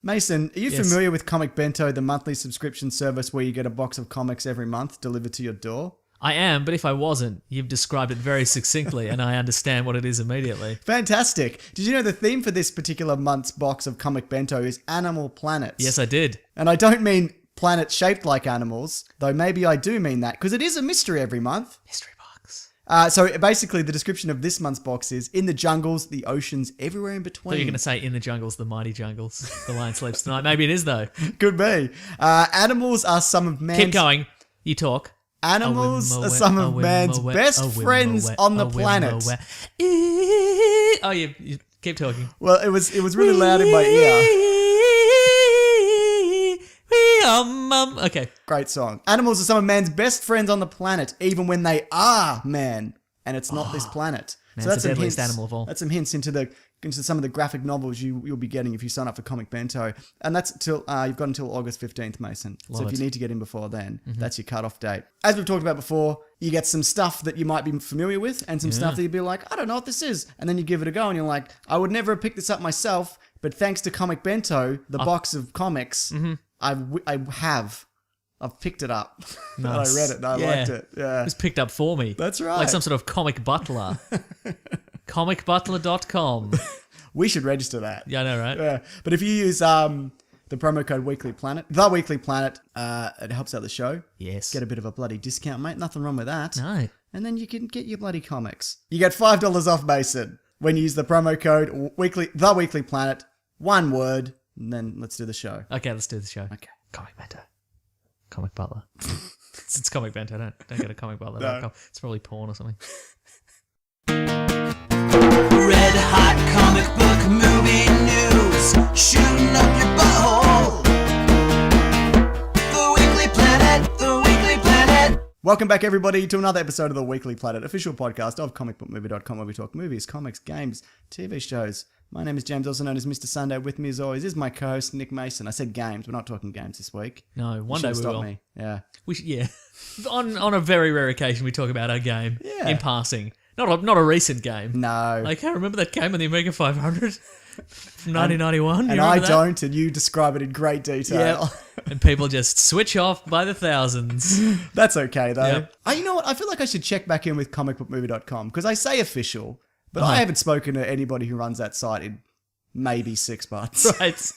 Mason, are you Yes. familiar with Comic Bento, the monthly subscription service where you get a box of comics every month delivered to your door? I am, but if I wasn't, you've described it very succinctly and I understand what it is immediately. Fantastic. Did you know the theme for this particular month's box of Comic Bento is Animal Planets? Yes, I did. And I don't mean planets shaped like animals, though maybe I do mean that, because it is a mystery every month. Mystery box. So basically, the description of this month's box is in the jungles, the oceans, everywhere in I between. thought you were going to say in the jungles, the mighty jungles. The lion sleeps tonight. Maybe it is, though. Could be. Animals are some of man's... Keep going. You talk. Animals are some of man's best friends on the planet. Oh, you keep talking. Well, it was really loud in my ear. Okay. Great song. Animals are some of man's best friends on the planet, even when they are man, and it's not this planet. Man's the deadliest animal of all. That's some hints into some of the graphic novels you'll be getting if you sign up for Comic Bento, and that's till you've got until August 15th, Mason. So if you need to get in before then, that's your cutoff date. As we've talked about before, you get some stuff that you might be familiar with, and some stuff that you'd be like, I don't know what this is, and then you give it a go, and you're like, I would never have picked this up myself, but thanks to Comic Bento, the box of comics, I've picked it up. Nice. And I read it and I liked it. Yeah. It was picked up for me. That's right. Like some sort of comic butler. comicbutler.com. We should register that. Yeah, I know, right? Yeah. But if you use the promo code TheWeeklyPlanet, it helps out the show. Yes. Get a bit of a bloody discount, mate. Nothing wrong with that. No. And then you can get your bloody comics. You get $5 off, Mason, when you use the promo code TheWeeklyPlanet. One word. And then let's do the show. Okay, let's do the show. Okay. Comic Bento. Comic Butler. It's Comic Bento. Don't go to comicbutler.com. No. It's probably porn or something. Red hot comic book movie news, shooting up your butthole. The Weekly Planet, the Weekly Planet. Welcome back, everybody, to another episode of the Weekly Planet, official podcast of comicbookmovie.com, where we talk movies, comics, games, TV shows. My name is James, also known as Mr. Sunday. With me, as always, is my co-host, Nick Mason. I said games. We're not talking games this week. No, one day we will. Me. Yeah. We should, yeah. on a very rare occasion, we talk about our game Yeah. in passing. Not a recent game. No. Like, I remember that game on the Amiga 500 from 1991. And I don't, and you describe it in great detail. Yeah. And people just switch off by the thousands. That's okay, though. Yep. You know what? I feel like I should check back in with comicbookmovie.com, because I say official, but I haven't spoken to anybody who runs that site in maybe 6 months. Right.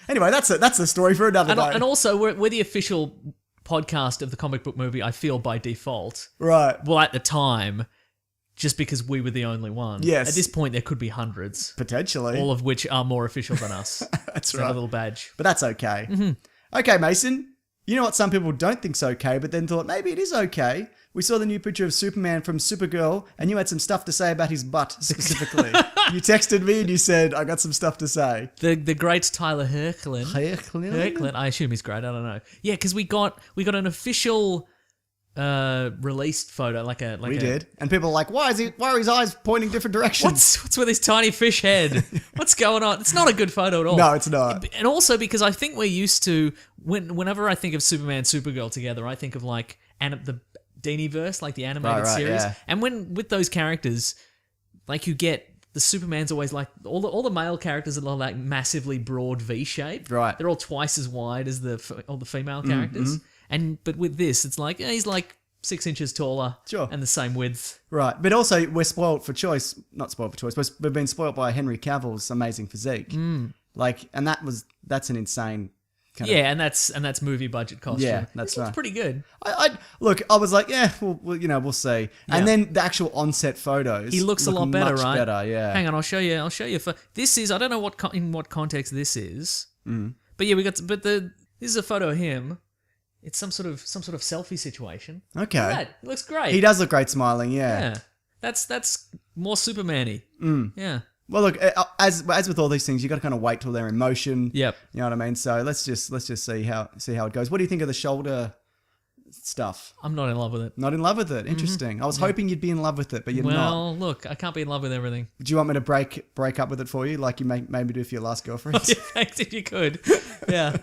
Anyway, that's the story for another day. And also, we're the official podcast of the comic book movie, I feel, by default. Right. Well, at the time, just because we were the only one. Yes. At this point, there could be hundreds. Potentially. All of which are more official than us. That's It's right. a little badge. But that's okay. Okay, Mason. You know what some people don't think's okay, but then thought maybe it is okay? We saw the new picture of Superman from Supergirl, and you had some stuff to say about his butt, specifically. You texted me and you said, I got some stuff to say. The great Tyler Hoechlin. I assume he's great. I don't know. Yeah, because we got an official released photo, We did. And people are like, why are his eyes pointing different directions? What's with his tiny fish head? What's going on? It's not a good photo at all. No, it's not. And also because I think we're used to whenever I think of Superman, Supergirl together, I think of like the Diniverse, like the animated series. Yeah. And when with those characters, like you get the Superman's always like all the male characters are like massively broad V shape. Right. They're all twice as wide as all the female characters. But with this, it's like he's like 6 inches taller, Sure. and the same width. Right. But also, we're spoiled for choice. Not spoiled for choice, but we've been spoiled by Henry Cavill's amazing physique. Like, and that's an insane kind of... Yeah, and that's movie budget costume. Yeah, that's It looks right. pretty good. I was like, yeah, we'll see. Yeah. And then the actual on-set photos. He looks a look lot better, much right? better, yeah. Hang on, I'll show you. This is I don't know in what context this is. But yeah, this is a photo of him. It's some sort of selfie situation. Okay. Look at that. It looks great. He does look great smiling, yeah. Yeah. That's more Superman-y. Yeah. Well, look, as with all these things, you got to kind of wait till they're in motion. Yep. You know what I mean? So let's just see how it goes. What do you think of the shoulder stuff? I'm not in love with it. Not in love with it. Interesting. I was hoping you'd be in love with it, but you're not. Well, look, I can't be in love with everything. Do you want me to break up with it for you, like you made me do for your last girlfriend? Yeah, thanks if you could. Yeah.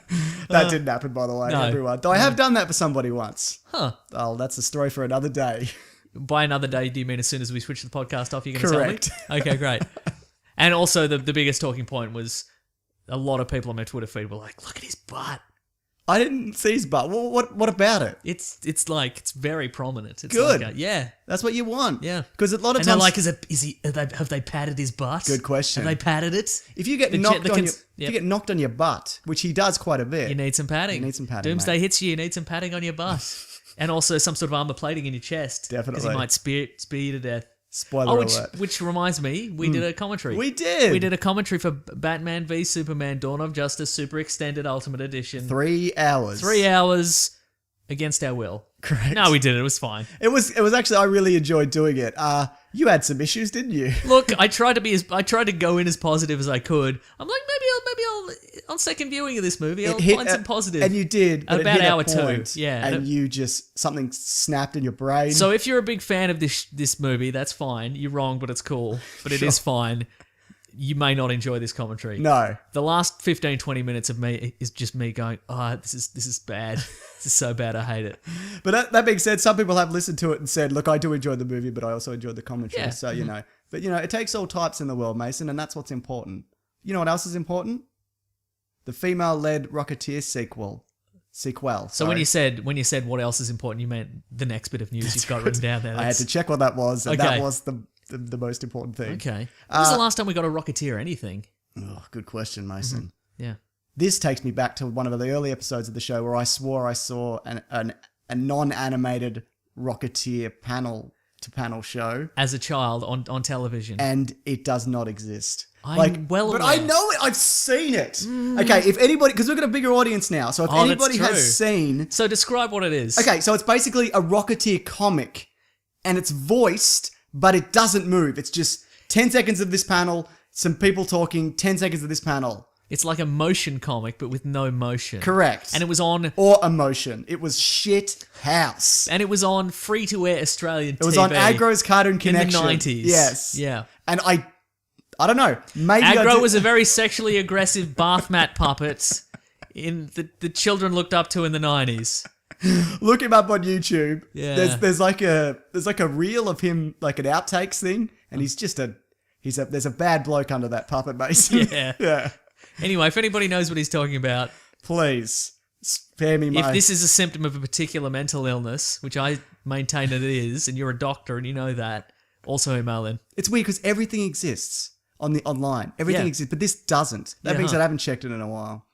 That didn't happen, by the way, no. everyone. Though I have done that for somebody once. Huh. Oh, that's a story for another day. By another day, do you mean as soon as we switch the podcast off, you're going to Correct. tell me? Okay, great. And also, the biggest talking point was a lot of people on my Twitter feed were like, "Look at his butt." I didn't see his butt. What about it? It's very prominent. It's Good. Yeah. That's what you want. Yeah. Because a lot of And times... they're like, have they padded his butt? Good question. Have they padded it? If you get if you get knocked on your butt, which he does quite a bit... You need some padding. Doomsday hits you need some padding on your butt. And also some sort of armor plating in your chest. Definitely. Because he might spear you to death. Spoiler alert. Which reminds me, we did a commentary. We did. We did a commentary for Batman v Superman: Dawn of Justice Super Extended Ultimate Edition. 3 hours. 3 hours against our will. Correct. No, we did it. It was fine. It was actually, I really enjoyed doing it. You had some issues, didn't you? Look, I tried to go in as positive as I could. I'm like, maybe I'll on second viewing of this movie, I'll find some positive. And you did. But about it hit hour a point, 2. Yeah. And you just, something snapped in your brain. So if you're a big fan of this movie, that's fine. You're wrong, but it's cool. But it is fine. You may not enjoy this commentary. No. The last 15, 20 minutes of me is just me going, this is bad. This is so bad, I hate it. But that being said, some people have listened to it and said, look, I do enjoy the movie, but I also enjoyed the commentary. Yeah. So, you know. But, you know, it takes all types in the world, Mason, and that's what's important. You know what else is important? The female-led Rocketeer sequel. So when you said what else is important, you meant the next bit of news you've got written down there. I had to check what that was, and Okay. that was the most important thing. Okay. When was the last time we got a Rocketeer anything? Oh, good question, Mason. Yeah. This takes me back to one of the early episodes of the show where I swore I saw a non-animated Rocketeer panel-to-panel show. As a child on television. And it does not exist. I'm well But aware. I know it. I've seen it. Okay, if anybody... Because we've got a bigger audience now. So if anybody that's true. has seen... So describe what it is. Okay, so it's basically a Rocketeer comic. And it's voiced, but it doesn't move. It's just 10 seconds of this panel, some people talking, 10 seconds of this panel. It's like a motion comic, but with no motion. Correct. And it was on... Or emotion. It was shit house. And it was on free-to-air Australian TV. It was on Agro's Cartoon Connection. In the 90s. Yes. Yeah. And I don't know. Maybe Agro was a very sexually aggressive bath mat puppet in the children looked up to in the 90s. Look him up on YouTube. Yeah. There's like a reel of him, like an outtakes thing, and he's just there's a bad bloke under that puppet, Mason. Yeah. Yeah. Anyway, if anybody knows what he's talking about, Please spare me if this is a symptom of a particular mental illness, which I maintain it is, and you're a doctor and you know that, also email in. It's weird because everything exists online. Everything Yeah. exists, but this doesn't. That Yeah, being said, I haven't checked it in a while.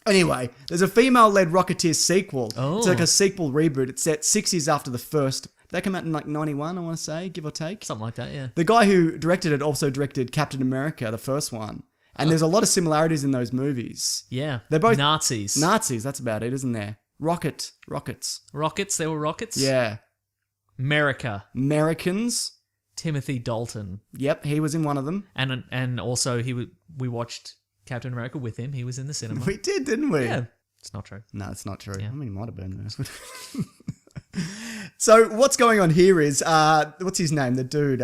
Anyway, there's a female-led Rocketeer sequel. Oh. It's like a sequel reboot. It's set 6 years after the first. That came out in like 91, I want to say, give or take. Something like that, yeah. The guy who directed it also directed Captain America, the first one. And there's a lot of similarities in those movies. Yeah. They're both Nazis. Nazis, that's about it, isn't there? Rockets. Rockets, there were rockets? Yeah. America. Americans. Timothy Dalton. Yep, he was in one of them. And also we watched Captain America with him. He was in the cinema. We did, didn't we? Yeah. It's not true. No, it's not true. Yeah. I mean, he might have been there. So what's going on here is, what's his name? The dude,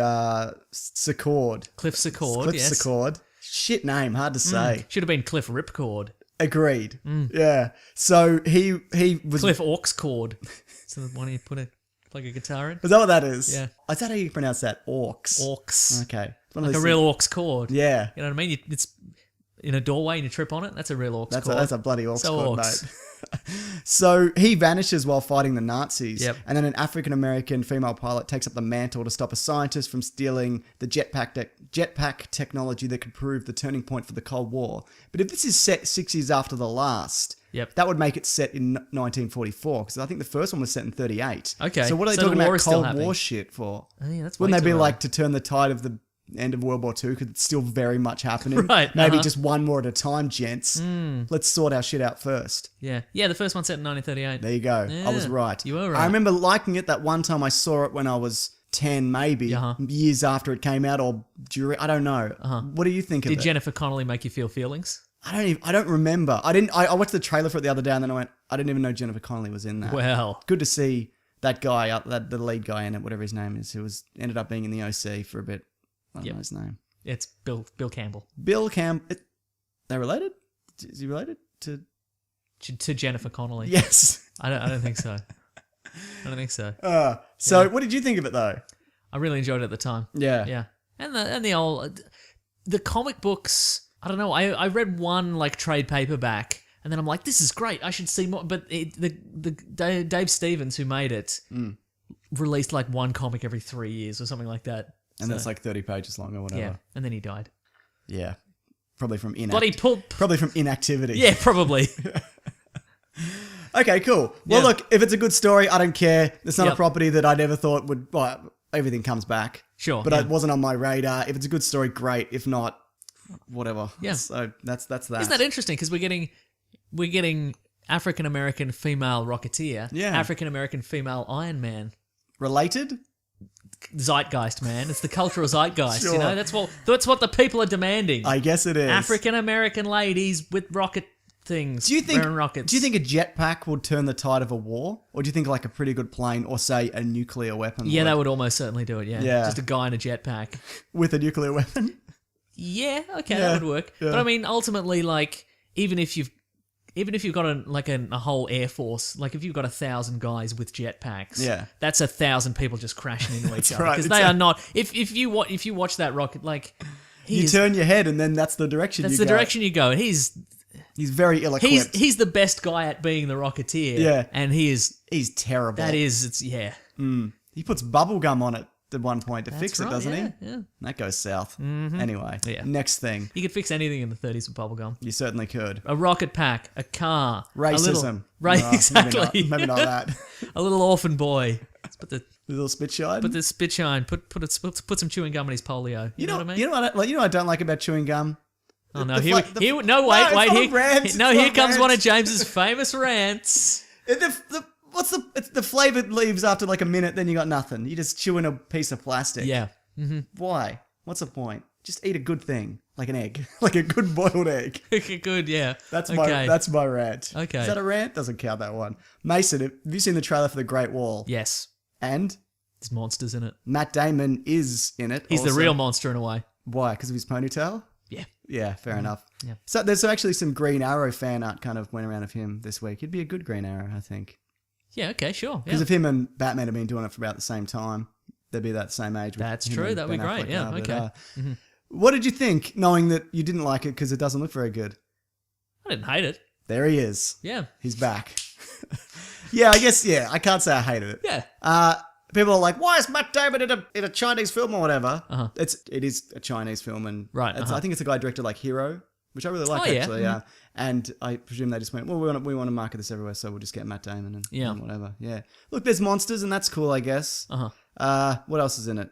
Secord. Cliff Secord, Cliff yes. Secord. Shit name, hard to say. Should have been Cliff Ripcord. Agreed. Yeah. So he was... Cliff Orcscord. So the one you put like a guitar in? Is that what that is? Yeah. Is that how you pronounce that? Orcs. Orcs. Okay. One of Like a those real Orcs cord. Yeah. You know what I mean? It's in a doorway and you trip on it. That's a real Orcs cord. That's a bloody Orcs So cord, Orcs. mate. So he vanishes while fighting the Nazis. Yep. And then an African-American female pilot takes up the mantle to stop a scientist from stealing the jetpack technology that could prove the turning point for the Cold War. But if this is set 6 years after the last, Yep. that would make it set in 1944, because I think the first one was set in 38. Okay. So what are they So talking the war about is still Cold happening. War shit for? Oh, yeah, that's Wouldn't way they be too like early. to turn the tide of the end of World War II, because it's still very much happening? Right, Maybe uh-huh. just one more at a time, gents. Let's sort our shit out first. Yeah. Yeah, the first one set in 1938. There you go. Yeah, I was right. you were right. I remember liking it that one time I saw it when I was 10, maybe, Uh-huh. years after it came out, or during, I don't know. What do you think of Did it? Jennifer Connelly make you feel feelings? I don't remember. I watched the trailer for it the other day and then I went, I didn't even know Jennifer Connelly was in that. Well. Good to see that guy, the lead guy in it, whatever his name is, who ended up being in the OC for a bit. I don't know his name. It's Bill Campbell. Bill Campbell. They're related? Is he related to? To Jennifer Connelly. Yes. I don't think so. I don't think so. So what did you think of it though? I really enjoyed it at the time. Yeah. Yeah. And the old... The comic books I don't know. I read one like trade paperback, and then I'm like, this is great. I should see more. But the Dave Stevens who made it released like one comic every 3 years or something like that. And that's like 30 pages long or whatever. Yeah, and then he died. Yeah. Probably from Probably from inactivity. Yeah, probably. Okay, cool. Well, Yeah. look, if it's a good story, I don't care. It's not Yep. a property that I never thought would... Well, everything comes back. Sure, But yeah. it wasn't on my radar. If it's a good story, great. If not, whatever. Yeah. So that's that. Isn't that interesting? Because we're getting African American female Rocketeer, Yeah. African American female Iron Man. Related? Zeitgeist, man. It's the cultural zeitgeist. Sure. You know, that's what the people are demanding. I guess it is. African American ladies with rocket things. Do you think? wearing rockets. Do you think a jetpack would turn the tide of a war, or do you think like a pretty good plane, or say a nuclear weapon? Yeah, that would almost certainly do it. Yeah, Yeah. just a guy in a jetpack. with a nuclear weapon. Yeah, okay, Yeah, that would work. yeah. But I mean, ultimately, like even if you've got a whole air force, like if you've got 1,000 guys with jetpacks, Yeah. that's 1,000 people just crashing into each other right, because it's they a- are not. If you watch that rocket, like You turn your head, and then that's the direction. that's you the go. direction you go, and he's very ill-equipped. he's the best guy at being the Rocketeer. Yeah. and he's terrible. it's yeah. He puts bubble gum on it at one point to fix it, right, doesn't yeah, he? yeah. That goes south. Anyway, Yeah. next thing. You could fix anything in the 30s with bubblegum. You certainly could. A rocket pack, a car, Racism. right? No, Exactly. Maybe not that. A little orphan boy. Let's put the little spit shine. Put the spit shine. Put some chewing gum in his polio. You know what I mean? You know what I don't like about chewing gum? Oh no! the Here, fla- here, the- no, No, wait, it's wait. not a Here, rant, it's no, not here a comes rant. one of James's famous rants. It's the flavor leaves after like a minute, then you got nothing. You just chewing a piece of plastic. Yeah. Why? What's the point? Just eat a good thing, like an egg, like a good boiled egg. Good. Yeah. That's okay. my rant. Okay. Is that a rant? Doesn't count, that one. Mason, have you seen the trailer for The Great Wall? Yes. And There's monsters in it. Matt Damon is in it. He's the also. real monster in a way. Why? Because of his ponytail? Yeah. Yeah, fair enough. Yeah. So there's actually some Green Arrow fan art kind of went around of him this week. He'd be a good Green Arrow, I think. Yeah. Okay. Sure. Yeah. Because if him and Batman have been doing it for about the same time, they'd be that same age. with That's him true. and That'd be Ben great. Affleck Yeah, now, but, okay. What did you think, knowing that you didn't like it because it doesn't look very good? I didn't hate it. There he is. Yeah. He's back. Yeah, I guess, I can't say I hated it. Yeah. People are like, why is Matt Damon in a Chinese film or whatever? Uh-huh. It is a Chinese film, and Right, I think it's a guy directed like Hero, which I really like, Oh, yeah. actually. Yeah, and I presume they just went, well, we want to market this everywhere, so we'll just get Matt Damon and whatever. Yeah, look, there's monsters, and that's cool, I guess. What else is in it?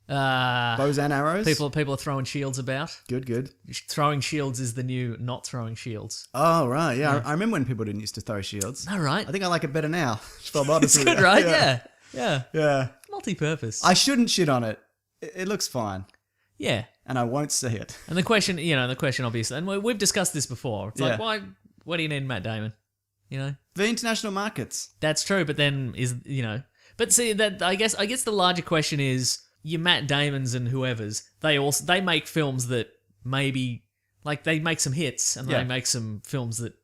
Bows and arrows. People are throwing shields about. Good. Throwing shields is the new not throwing shields. Oh right, yeah. I remember when people didn't used to throw shields. All right. I think I like it better now. If I'm honest It's with good, you. right? Yeah. Yeah. Multi-purpose. I shouldn't shit on it. It looks fine, yeah. and I won't see it. And the question obviously, and we've discussed this before. It's like, Yeah. why do you need Matt Damon? You know, The international markets. that's true. But then but see that I guess the larger question is your Matt Damons and whoever's. They make films that maybe like they make some hits and Yeah. they make some films that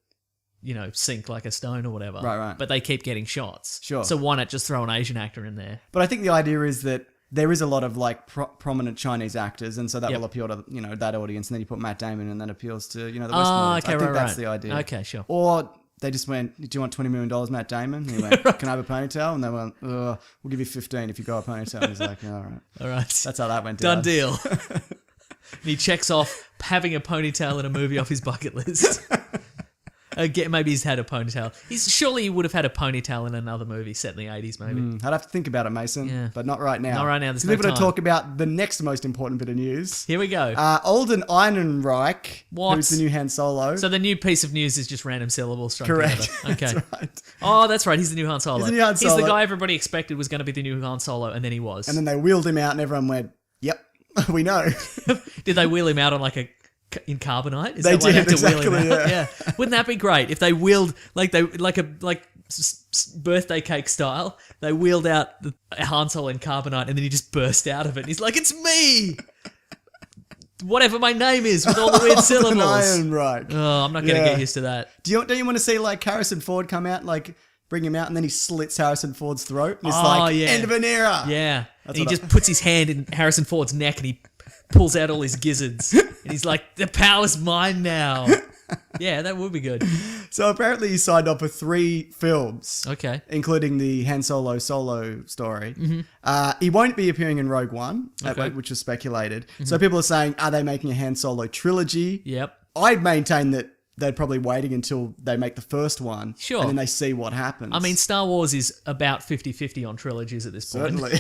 sink like a stone or whatever. Right. But they keep getting shots. Sure. So why not just throw an Asian actor in there? But I think the idea is that there is a lot of like prominent Chinese actors, and so that Yep. will appeal to that audience. And then you put Matt Damon, and that appeals to the Western Oh, audience. okay, I think right, that's right. the idea. Okay, sure. Or they just went, "Do you want $20 million, Matt Damon?" And he went, "Can I have a ponytail?" And they went, "We'll give you 15 if you go a ponytail." And he's like, "Yeah, all right." All right. That's how that went down. Done deal. And he checks off having a ponytail in a movie off his bucket list. Maybe he's had a ponytail. Surely he would have had a ponytail in another movie set in the 80s, maybe. I'd have to think about it, Mason. Yeah. But not right now. Not right now, there's 'Cause no we're going to time. talk about the next most important bit of news. Here we go. Alden Ehrenreich, What? who's the new Han Solo. So the new piece of news is just random syllables strung Correct. together. Okay. That's right. Oh, that's right. He's the new Han Solo. He's the new Han He's Solo. the guy everybody expected was going to be the new Han Solo, and then he was. And then they wheeled him out, and everyone went, "Yep, we know." Did they wheel him out on in carbonite? Is They that why did, they had to wheel exactly, him out? yeah. Wouldn't that be great if they wheeled like birthday cake style? They wheeled out the Han Solo in carbonite, and then he just burst out of it. And he's like, "It's me." Whatever my name is with all the weird syllables. Ehrenreich. Oh, I'm not going to Yeah. get used to that. Don't you want to see like Harrison Ford come out, like bring him out, and then he slits Harrison Ford's throat? And it's Oh, like yeah. end of an era. Yeah. And he what just puts his hand in Harrison Ford's neck and he pulls out all his gizzards, and he's like, "The power's mine now." Yeah, that would be good. So apparently he signed up for 3 films. Okay. Including the Han Solo story. He won't be appearing in Rogue One, Okay. which was speculated. So people are saying, are they making a Han Solo trilogy? Yep. I'd maintain that they're probably waiting until they make the first one. Sure. And then they see what happens. I mean, Star Wars is about 50-50 on trilogies at this point. certainly.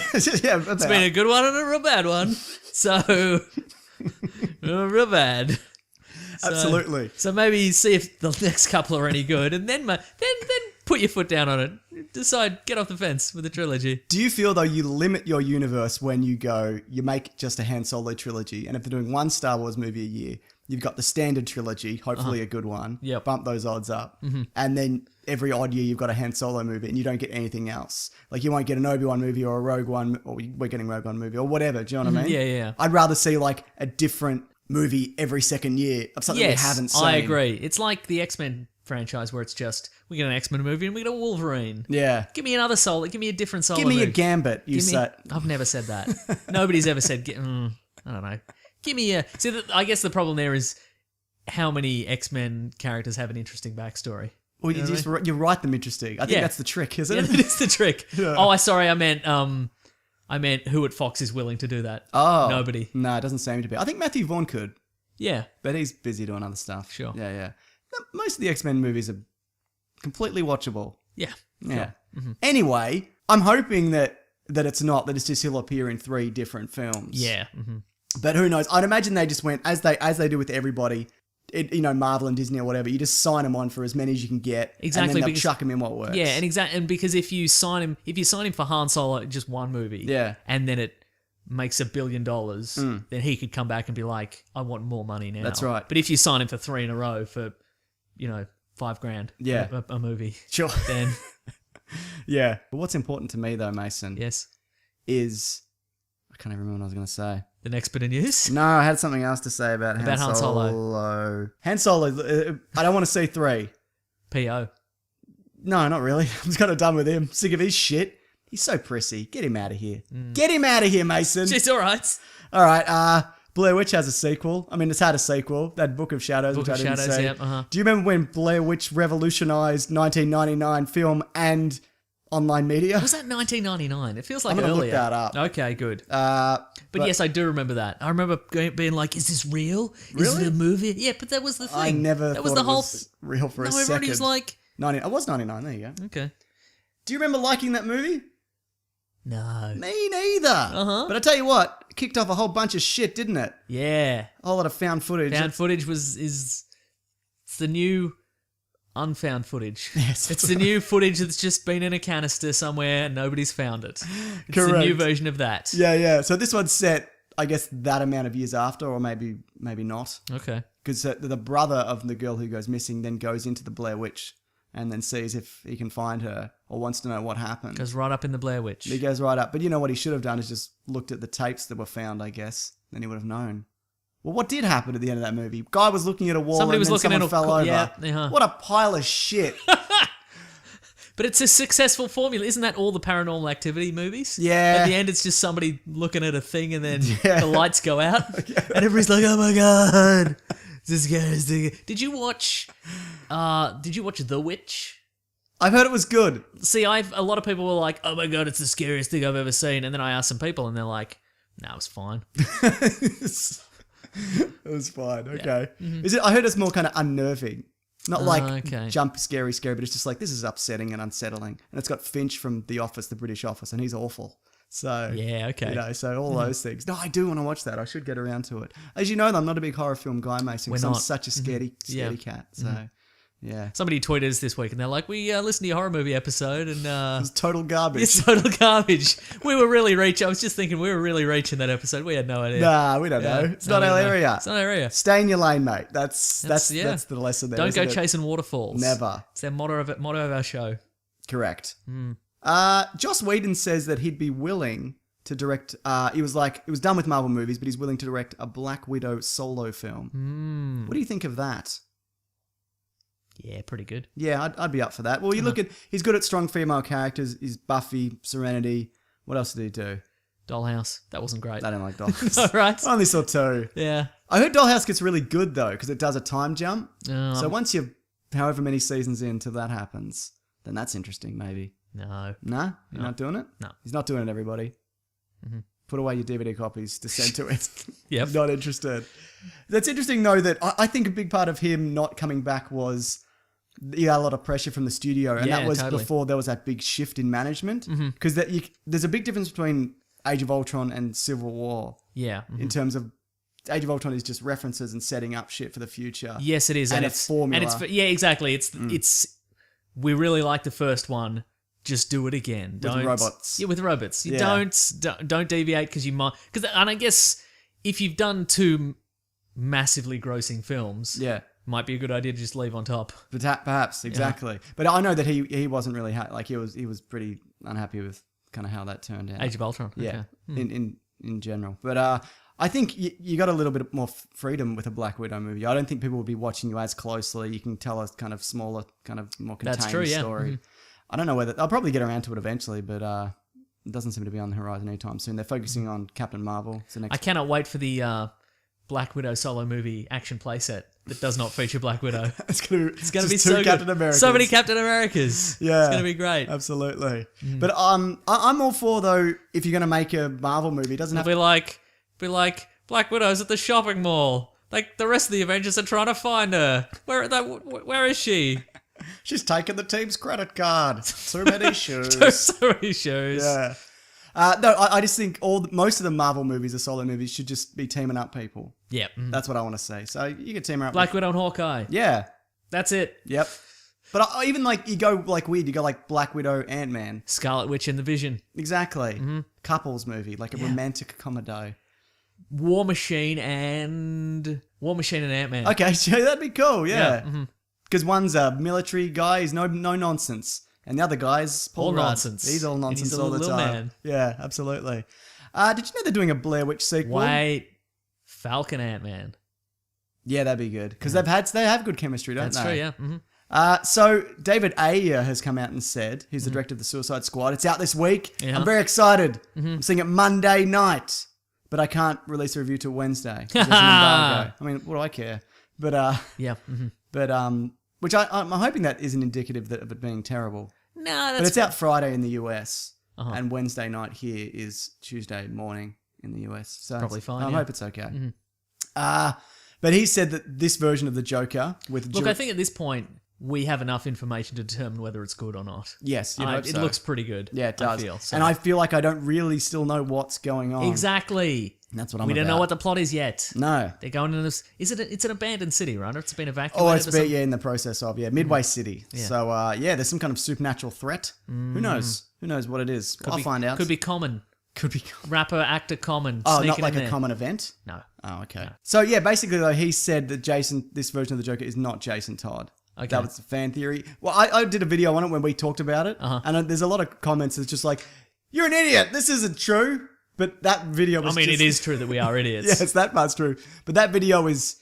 Yeah, It's been a good one and a real bad one. So, real bad. Absolutely. So maybe see if the next couple are any good, and then put your foot down on it. Decide, get off the fence with the trilogy. Do you feel, though, you limit your universe when you make just a Han Solo trilogy, and if they're doing one Star Wars movie a year, you've got the standard trilogy, hopefully a good one. Yep. Bump those odds up. And then every odd year you've got a Han Solo movie and you don't get anything else. Like you won't get an Obi-Wan movie or a Rogue One, or we're getting Rogue One movie or whatever. Do you know what I mean? Yeah. I'd rather see like a different movie every second year of something we haven't seen. I agree. It's like the X-Men franchise where it's just, we get an X-Men movie and we get a Wolverine. Yeah. Give me another Solo. Give me a different Solo Give me movie. a Gambit, I've never said that. Nobody's ever said, I don't know. Give me a... See, I guess the problem there is how many X-Men characters have an interesting backstory. Well, you write them interesting. I think that's the trick, isn't it? That is the trick. Yeah. Oh, I meant who at Fox is willing to do that. Oh. Nobody. No, it doesn't seem to be. I think Matthew Vaughn could, Yeah. but he's busy doing other stuff. Sure. Yeah. Most of the X-Men movies are completely watchable. Yeah. Yeah. Anyway, I'm hoping that it's not, that it's just he'll appear in 3 different films. Yeah. But who knows? I'd imagine they just went, as they do with everybody, Marvel and Disney or whatever, you just sign them on for as many as you can get. Exactly, And then they'll chuck them in what works. Yeah, and because if you sign him for Han Solo, just one movie, Yeah. and then it makes $1 billion, then he could come back and be like, I want more money now. That's right. But if you sign him for 3 in a row for, $5,000, Yeah. a movie, Sure. then Yeah. But what's important to me, though, Mason, yes, is... I can't even remember what I was going to say. the next bit of news. No, I had something else to say about Han Han Solo. Han Solo, I don't want to see 3. P.O. No, not really. I'm just kind of done with him. Sick of his shit. He's so prissy. Get him out of here. Get him out of here, Mason. It's all right. All right. Blair Witch has a sequel. I mean, it's had a sequel. That Book of Shadows, Book which of I didn't Shadows, see. yeah, Do you remember when Blair Witch revolutionized 1999 film and online media? Was that 1999? It feels like I'm gonna earlier. look that up. Okay, good. But yes, I do remember that. I remember being like, "Is this real? Is Really? it a movie?" Yeah, but that was the thing. I never that thought was the it whole. was real for a second. Everybody was like, 90, I was 99. There you go. "Okay, Do you remember liking that movie? no, Me neither. Uh-huh. But I tell you what, it kicked off a whole bunch of shit, didn't it? yeah." A whole lot of found footage. Found footage it's the new unfound footage. Yes. It's the new footage that's just been in a canister somewhere and nobody's found it. It's the Correct. new version of that. Yeah. So this one's set, I guess, that amount of years after, or maybe not. Okay. Because the brother of the girl who goes missing then goes into the Blair Witch and then sees if he can find her or wants to know what happened. Goes right up in the Blair Witch. He goes right up. But you know what he should have done is just looked at the tapes that were found, I guess. Then he would have known. Well, what did happen at the end of that movie? Guy was looking at a wall Somebody and was then looking someone at a fell over. yeah, uh-huh. What a pile of shit. But it's a successful formula. Isn't that all the Paranormal Activity movies? Yeah. At the end, it's just somebody looking at a thing and then Yeah. the lights go out. And everybody's like, oh my God. This guy's doing it. Did you watch The Witch? I've heard it was good. See, a lot of people were like, oh my God, it's the scariest thing I've ever seen. And then I asked some people and they're like, no, it was fine. It was fine. Okay. Is it? I heard it's more kind of unnerving. Not like okay. jump scary, but it's just like, this is upsetting and unsettling. And it's got Finch from The Office, the British Office, and he's awful. So, Yeah, okay. So all those things. No, I do want to watch that. I should get around to it. As you know, I'm not a big horror film guy, Mason, because We're I'm not. such a scaredy Yeah. cat. So, yeah. Somebody tweeted us this week and they're like, we listened to your horror movie episode and It's total garbage. it's total garbage. We were really reaching. I was just thinking we were really reaching that episode. We had no idea. Nah, we don't know. It's not our area. It's not our area. Stay in your lane, mate. That's yeah. the lesson there. Don't go isn't it? chasing waterfalls. Never. It's their motto of our show. Correct. Joss Whedon says that he'd be willing to direct. He was done with Marvel movies, but he's willing to direct a Black Widow solo film. What do you think of that? Yeah, pretty good. Yeah, I'd be up for that. Well, you look at, he's good at strong female characters. He's Buffy, Serenity. What else did he do? Dollhouse. That wasn't great. I don't like Dollhouse. All right. I only saw 2. Yeah. I heard Dollhouse gets really good though because it does a time jump. Um, So once you're however many seasons into that happens, then that's interesting maybe. No. Nah? You're not doing it? No. He's not doing it, everybody. Put away your DVD copies to send to it. Yep. Not interested. That's interesting though that I think a big part of him not coming back was he had a lot of pressure from the studio, and Yeah, that was totally. before there was that big shift in management. Because there's a big difference between Age of Ultron and Civil War Yeah. in terms of Age of Ultron is just references and setting up shit for the future. Yes, it is. And a it's formula. And it's yeah, exactly. It's we really like the first one. Just do it again. With robots. Yeah, with robots. You Yeah. don't deviate because you might. And I guess if you've done 2 massively grossing films, Yeah. might be a good idea to just leave on top. But perhaps, exactly. But I know that he wasn't really he was pretty unhappy with kind of how that turned out. Age of Ultron. Yeah, Okay. in general. But I think you got a little bit more freedom with a Black Widow movie. I don't think people will be watching you as closely. You can tell a kind of smaller, kind of more contained That's true, yeah. story. I don't know whether I'll probably get around to it eventually, but it doesn't seem to be on the horizon anytime soon. They're focusing on Captain Marvel. It's the next. I cannot wait for the Black Widow solo movie action playset that does not feature Black Widow. it's gonna be It's two so Captain good. Americas. So many Captain Americas. Yeah, It's gonna be great. Absolutely. But I'm all for though if you're gonna make a Marvel movie, it doesn't have It'll be like Black Widow's at the shopping mall. Like the rest of the Avengers are trying to find her. Where is she? She's taken the team's credit card. Too many shoes. So many shows. Yeah. No, I just think most of the Marvel movies, the solo movies, should just be teaming up people. Yep. That's what I want to say. So you could team her up. Black Widow and Hawkeye. Yeah. That's it. Yep. But even like you go like weird, you go like Black Widow, Ant-Man. Scarlet Witch and the Vision. Exactly. Couples movie, like a romantic comedy. War Machine and Ant-Man. Okay, so that'd be cool. Yeah. Yeah. Because one's a military guy, he's no nonsense. And the other guy's Paul All Rudd. nonsense. He's all And nonsense he's a all the little time. man. Yeah, absolutely. Did you know they're doing a Blair Witch sequel? Wait. Falcon Ant-Man. Yeah, that'd be good. Because they have good chemistry, don't That's they? true, yeah. Mm-hmm. So David Ayer has come out and said, he's the director of the Suicide Squad. It's out this week. Yeah. I'm very excited. I'm seeing it Monday night. But I can't release a review till Wednesday. 'Cause there's an embargo. I mean, what do I care? But Yeah. which I'm hoping that isn't indicative of it being terrible. No, But that's it's out Friday in the US, and Wednesday night here is Tuesday morning in the US. So Probably fine, I yeah. hope it's okay. But he said that this version of the Joker with Look, I think at this point we have enough information to determine whether it's good or not. yes, you'd hope It so. looks pretty good. Yeah, it does. I feel, so. And I feel like I don't really still know what's going on. Exactly. And that's what I'm We don't know about. what the plot is yet. No. They're going into this. It's an abandoned city, right? Or it's been evacuated. Oh, it's or something? in the process of, Midway City. Yeah. So, there's some kind of supernatural threat. Who knows? Who knows what it is? I'll find out. Could be Common. Could be. Rapper, actor Common. Oh, sneaking not like in a there. common event? No. Oh, okay. So, yeah, basically, though, he said that this version of the Joker is not Jason Todd. Okay. That was a fan theory. Well, I did a video on it when we talked about it. And there's a lot of comments that's just like, you're an idiot. This isn't true. But that video was it is true that we are idiots. Yes, that part's true. But that video is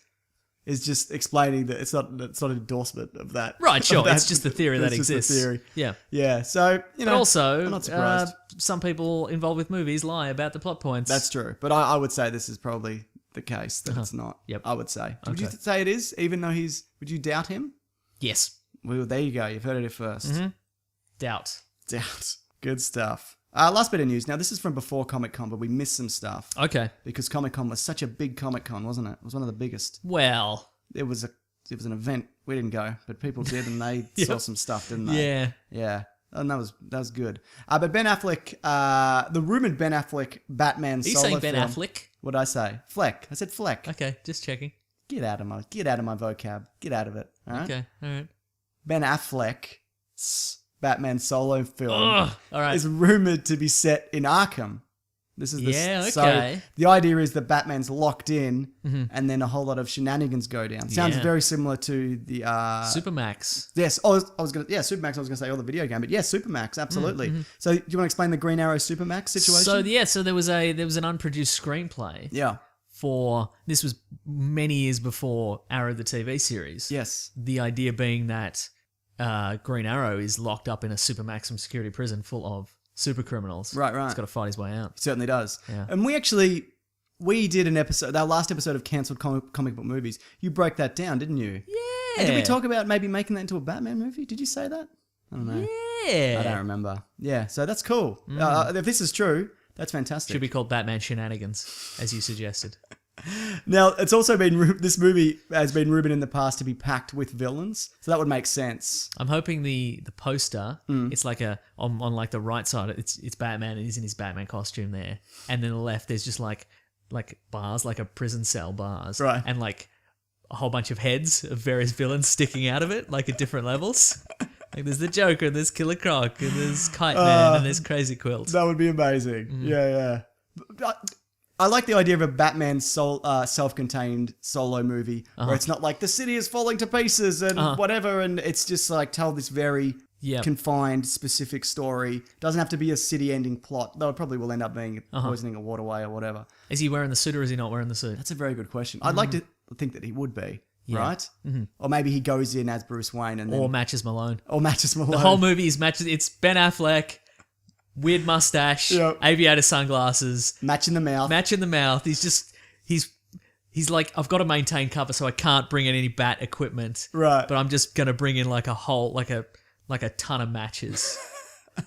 just explaining that it's not an endorsement of that. Right, sure. of that. It's just the theory that It's just a exists. theory. Yeah. Yeah, so, But also, I'm not surprised. some people involved with movies lie about the plot points. That's true. But I would say this is probably the case, that it's not. Yep. I would say. Would you Okay. say it is, even though would you doubt him? Yes. Well, there you go. You've heard it here first. Doubt. Doubt. Good stuff. Last bit of news. Now, this is from before Comic-Con, but we missed some stuff. Okay. Because Comic-Con was such a big Comic-Con, wasn't it? It was one of the biggest. Well. It was an event. We didn't go, but people did, and they saw some stuff, didn't they? Yeah. Yeah. And that was good. But Ben Affleck, the rumored Ben Affleck Batman Are you solo saying Ben film. Affleck? What did I say? Fleck. I said Fleck. Okay, just checking. Get out of my vocab. Get out of it. All right. Okay, all right. Ben Affleck's Batman solo film Ugh, all right. is rumored to be set in Arkham. This is So okay. the idea is that Batman's locked in, and then a whole lot of shenanigans go down. Sounds Yeah. very similar to the Supermax. Yes. Oh, Supermax. I was gonna say, the video game, but yes, Supermax, absolutely. So, do you want to explain the Green Arrow Supermax situation? So there was an unproduced screenplay Yeah. for this was many years before Arrow the TV series. Yes. The idea being that Green Arrow is locked up in a super maximum security prison full of super criminals. Right. He's got to fight his way out. He certainly does. Yeah. And we did an episode, our last episode of cancelled comic book movies. You broke that down, didn't you? Yeah. And did we talk about maybe making that into a Batman movie? Did you say that? I don't know. Yeah. I don't remember. Yeah, so that's cool. If this is true, that's fantastic. Should be called Batman Shenanigans, as you suggested. Now, it's also been, this movie has been rumored in the past to be packed with villains, so that would make sense. I'm hoping the poster, it's like on like the right side, it's Batman and he's in his Batman costume there. And then the left, there's just like bars, like a prison cell bars. Right. And like a whole bunch of heads of various villains sticking out of it, like at different levels. Like there's the Joker, and there's Killer Croc, and there's Kite Man, and there's Crazy Quilt. That would be amazing. Yeah. I like the idea of a Batman self-contained solo movie where it's not like the city is falling to pieces and whatever, and it's just like tell this very confined, specific story. Doesn't have to be a city-ending plot, though it probably will end up being poisoning a waterway or whatever. Is he wearing the suit or is he not wearing the suit? That's a very good question. I'd like to think that he would be. Right? Mm-hmm. Or maybe he goes in as Bruce Wayne and then... Or Matches Malone. The whole movie is matches. It's Ben Affleck, weird mustache, aviator sunglasses. Match in the mouth. He's like, I've got to maintain cover, so I can't bring in any bat equipment. Right. But I'm just going to bring in like a whole, like a ton of matches. And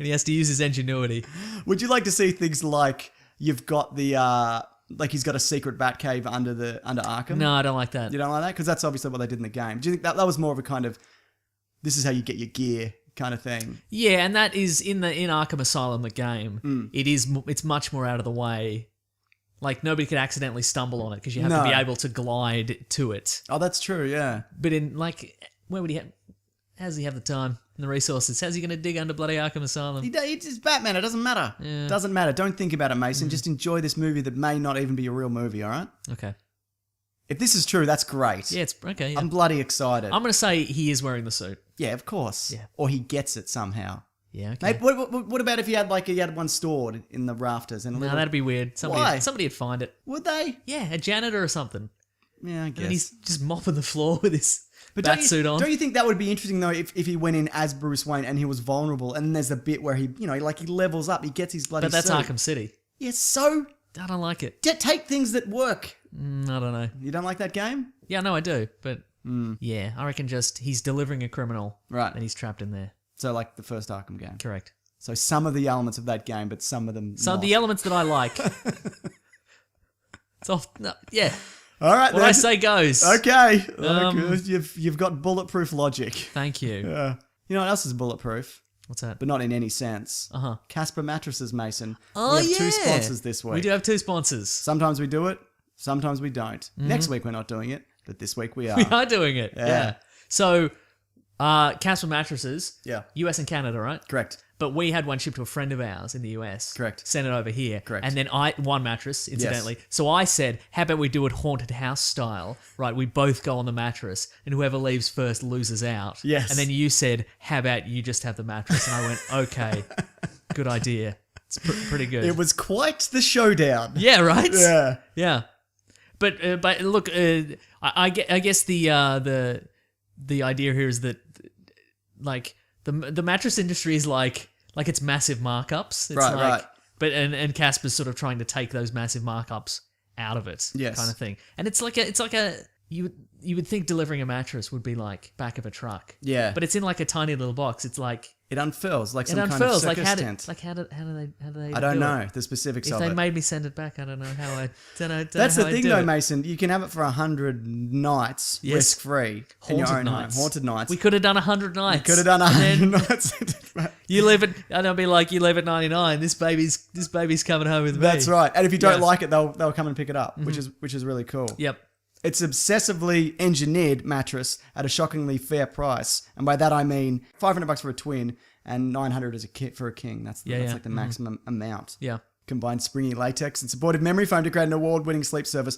he has to use his ingenuity. Would you like to see things like you've got the... like he's got a secret bat cave under Arkham? No, I don't like that. You don't like that? Because that's obviously what they did in the game. Do you think that was more of a kind of, this is how you get your gear kind of thing? Yeah, and that is in Arkham Asylum, the game. It's much more out of the way. Like nobody could accidentally stumble on it because you have to be able to glide to it. Oh, that's true, yeah. But in like, where would he have? How does he have the time and the resources? How's he going to dig under bloody Arkham Asylum? It's Batman. It doesn't matter. Yeah. Doesn't matter. Don't think about it, Mason. Just enjoy this movie that may not even be a real movie, all right? Okay. If this is true, that's great. Yeah, it's okay. Yeah. I'm bloody excited. I'm going to say he is wearing the suit. Yeah, of course. Yeah. Or he gets it somehow. Yeah, okay. Maybe, what about if he had one stored in the rafters? And that'd be weird. Why? Somebody would find it. Would they? Yeah, a janitor or something. Yeah, I guess. And he's just mopping the floor with his bat suit on. Don't you think that would be interesting though if he went in as Bruce Wayne and he was vulnerable and then there's the bit where he levels up, he gets his bloody But that's suit. Arkham City. Yeah, so... I don't like it. Take things that work. I don't know. You don't like that game? Yeah, no, I do. But yeah, I reckon he's delivering a criminal. Right. And he's trapped in there. So like the first Arkham game. Correct. So some of the elements of that game, but some of them So not. the elements that I like. Yeah. All right, what I say goes. Okay. You've got bulletproof logic. Thank you. Yeah. You know what else is bulletproof? What's that? But not in any sense. Casper Mattresses, Mason. Oh, we have two sponsors this week. We do have two sponsors. Sometimes we do it, sometimes we don't. Next week we're not doing it, but this week we are. We are doing it. Yeah. So, Casper Mattresses. Yeah. US and Canada, right? Correct. But we had one shipped to a friend of ours in the US. Correct. Sent it over here. Correct. And then one mattress, incidentally. Yes. So I said, how about we do it haunted house style? Right, we both go on the mattress, and whoever leaves first loses out. Yes. And then you said, how about you just have the mattress? And I went, okay, good idea. It's pretty good. It was quite the showdown. Yeah, right? Yeah. Yeah. But look, I guess the idea here is that, like, the mattress industry is like it's massive markups. It's right. But and Casper's sort of trying to take those massive markups out of it, yes, kind of thing. And it's like a you would think delivering a mattress would be like back of a truck. Yeah. But it's in like a tiny little box. It's like it unfurls like some kind of circus tent. How do they? I don't know the specifics of it. If they made me send it back, I don't know how I. Don't know. That's the thing, though, Mason. You can have it for 100 nights, risk free, in your own home. Haunted nights. We could have done 100 nights. You could have done 100 nights. You leave it, and I'll be like, you leave at 99. This baby's coming home with me. That's right. And if you don't like it, they'll come and pick it up, which is really cool. Yep. It's obsessively engineered mattress at a shockingly fair price, and by that I mean $500 for a twin and $900 for a king. That's like the maximum amount. Yeah. Combined springy latex and supportive memory foam to create an award-winning sleep service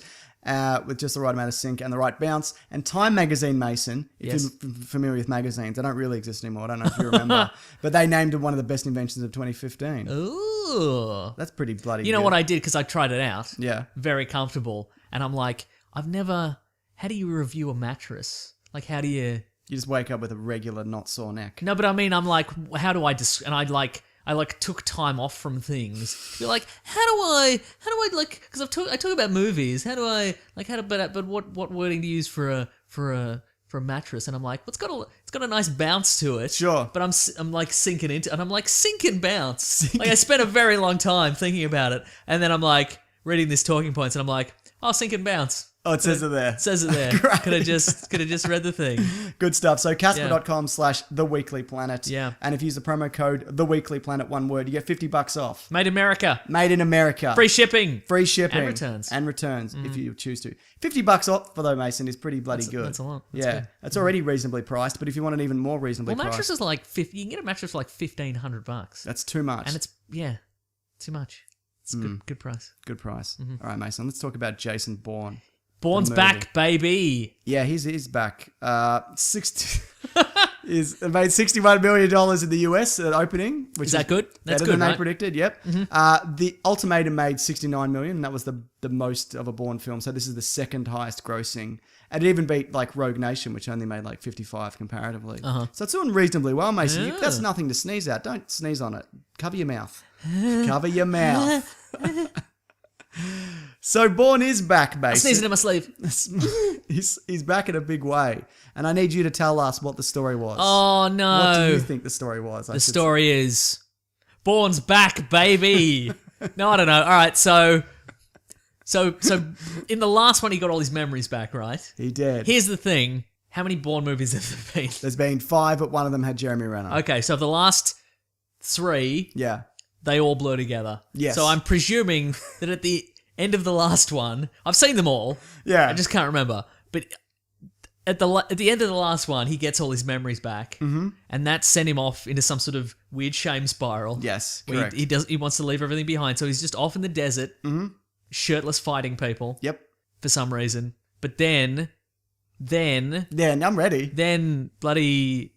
with just the right amount of sink and the right bounce. And Time Magazine, Mason, if you're familiar with magazines, they don't really exist anymore. I don't know if you remember, but they named it one of the best inventions of 2015. Ooh, that's pretty bloody. You know good. what I did because I tried it out. Yeah, very comfortable, and I'm like, I've never. How do you review a mattress? Like, how do you? You just wake up with a regular, not sore neck. No, but I mean, I'm like, how do I? And I I like took time off from things. You're like, how do I like? Because I talk about movies. How do I like? But what wording to use for a mattress? And I'm like, it's got a nice bounce to it. Sure. But I'm like sinking into, and I'm like sink and bounce. Like I spent a very long time thinking about it, and then I'm like reading this talking points, and I'm like, oh, sink and bounce. Oh, it says it there. It says it there. Could have just read the thing. Good stuff. So Casper.com/TheWeeklyPlanet. Yeah. And if you use the promo code TheWeeklyPlanet, one word, you get $50 off. Made America. Made in America. Free shipping. Free shipping. And returns. If you choose to. $50 off for though, Mason, is pretty bloody good. That's a lot. That's yeah. good. It's already reasonably priced, but if you want it even more reasonably priced. Mattresses are like you can get a mattress for like $1,500. That's too much. And it's too much. It's good price. Good price. All right, Mason, let's talk about Jason Bourne. Bourne's back, baby. Yeah, he's back. He's made $61 million in the US at opening, which is that good? That's better good, than right? they predicted. Yep. The Ultimatum made $69 million. And that was the most of a Bourne film. So this is the second highest grossing, and it even beat like Rogue Nation, which only made like 55 comparatively. So it's doing reasonably well, Mason. Yeah. That's nothing to sneeze at. Don't sneeze on it. Cover your mouth. Cover your mouth. So Bourne is back, Mason. I sneezed in my sleeve. He's back in a big way, and I need you to tell us what the story was. Oh no! What do you think the story was? The story is Bourne's back, baby. No, I don't know. All right, so in the last one, he got all his memories back, right? He did. Here's the thing: how many Bourne movies have there been? There's been 5, but one of them had Jeremy Renner. Okay, so the last 3, Yeah. they all blur together. Yes. So I'm presuming that at the end of the last one, I've seen them all. Yeah. I just can't remember. But at the end of the last one, he gets all his memories back, and that sent him off into some sort of weird shame spiral. Yes, where correct. He wants to leave everything behind, so he's just off in the desert, shirtless, fighting people. Yep. For some reason, but then Yeah, I'm ready. Then bloody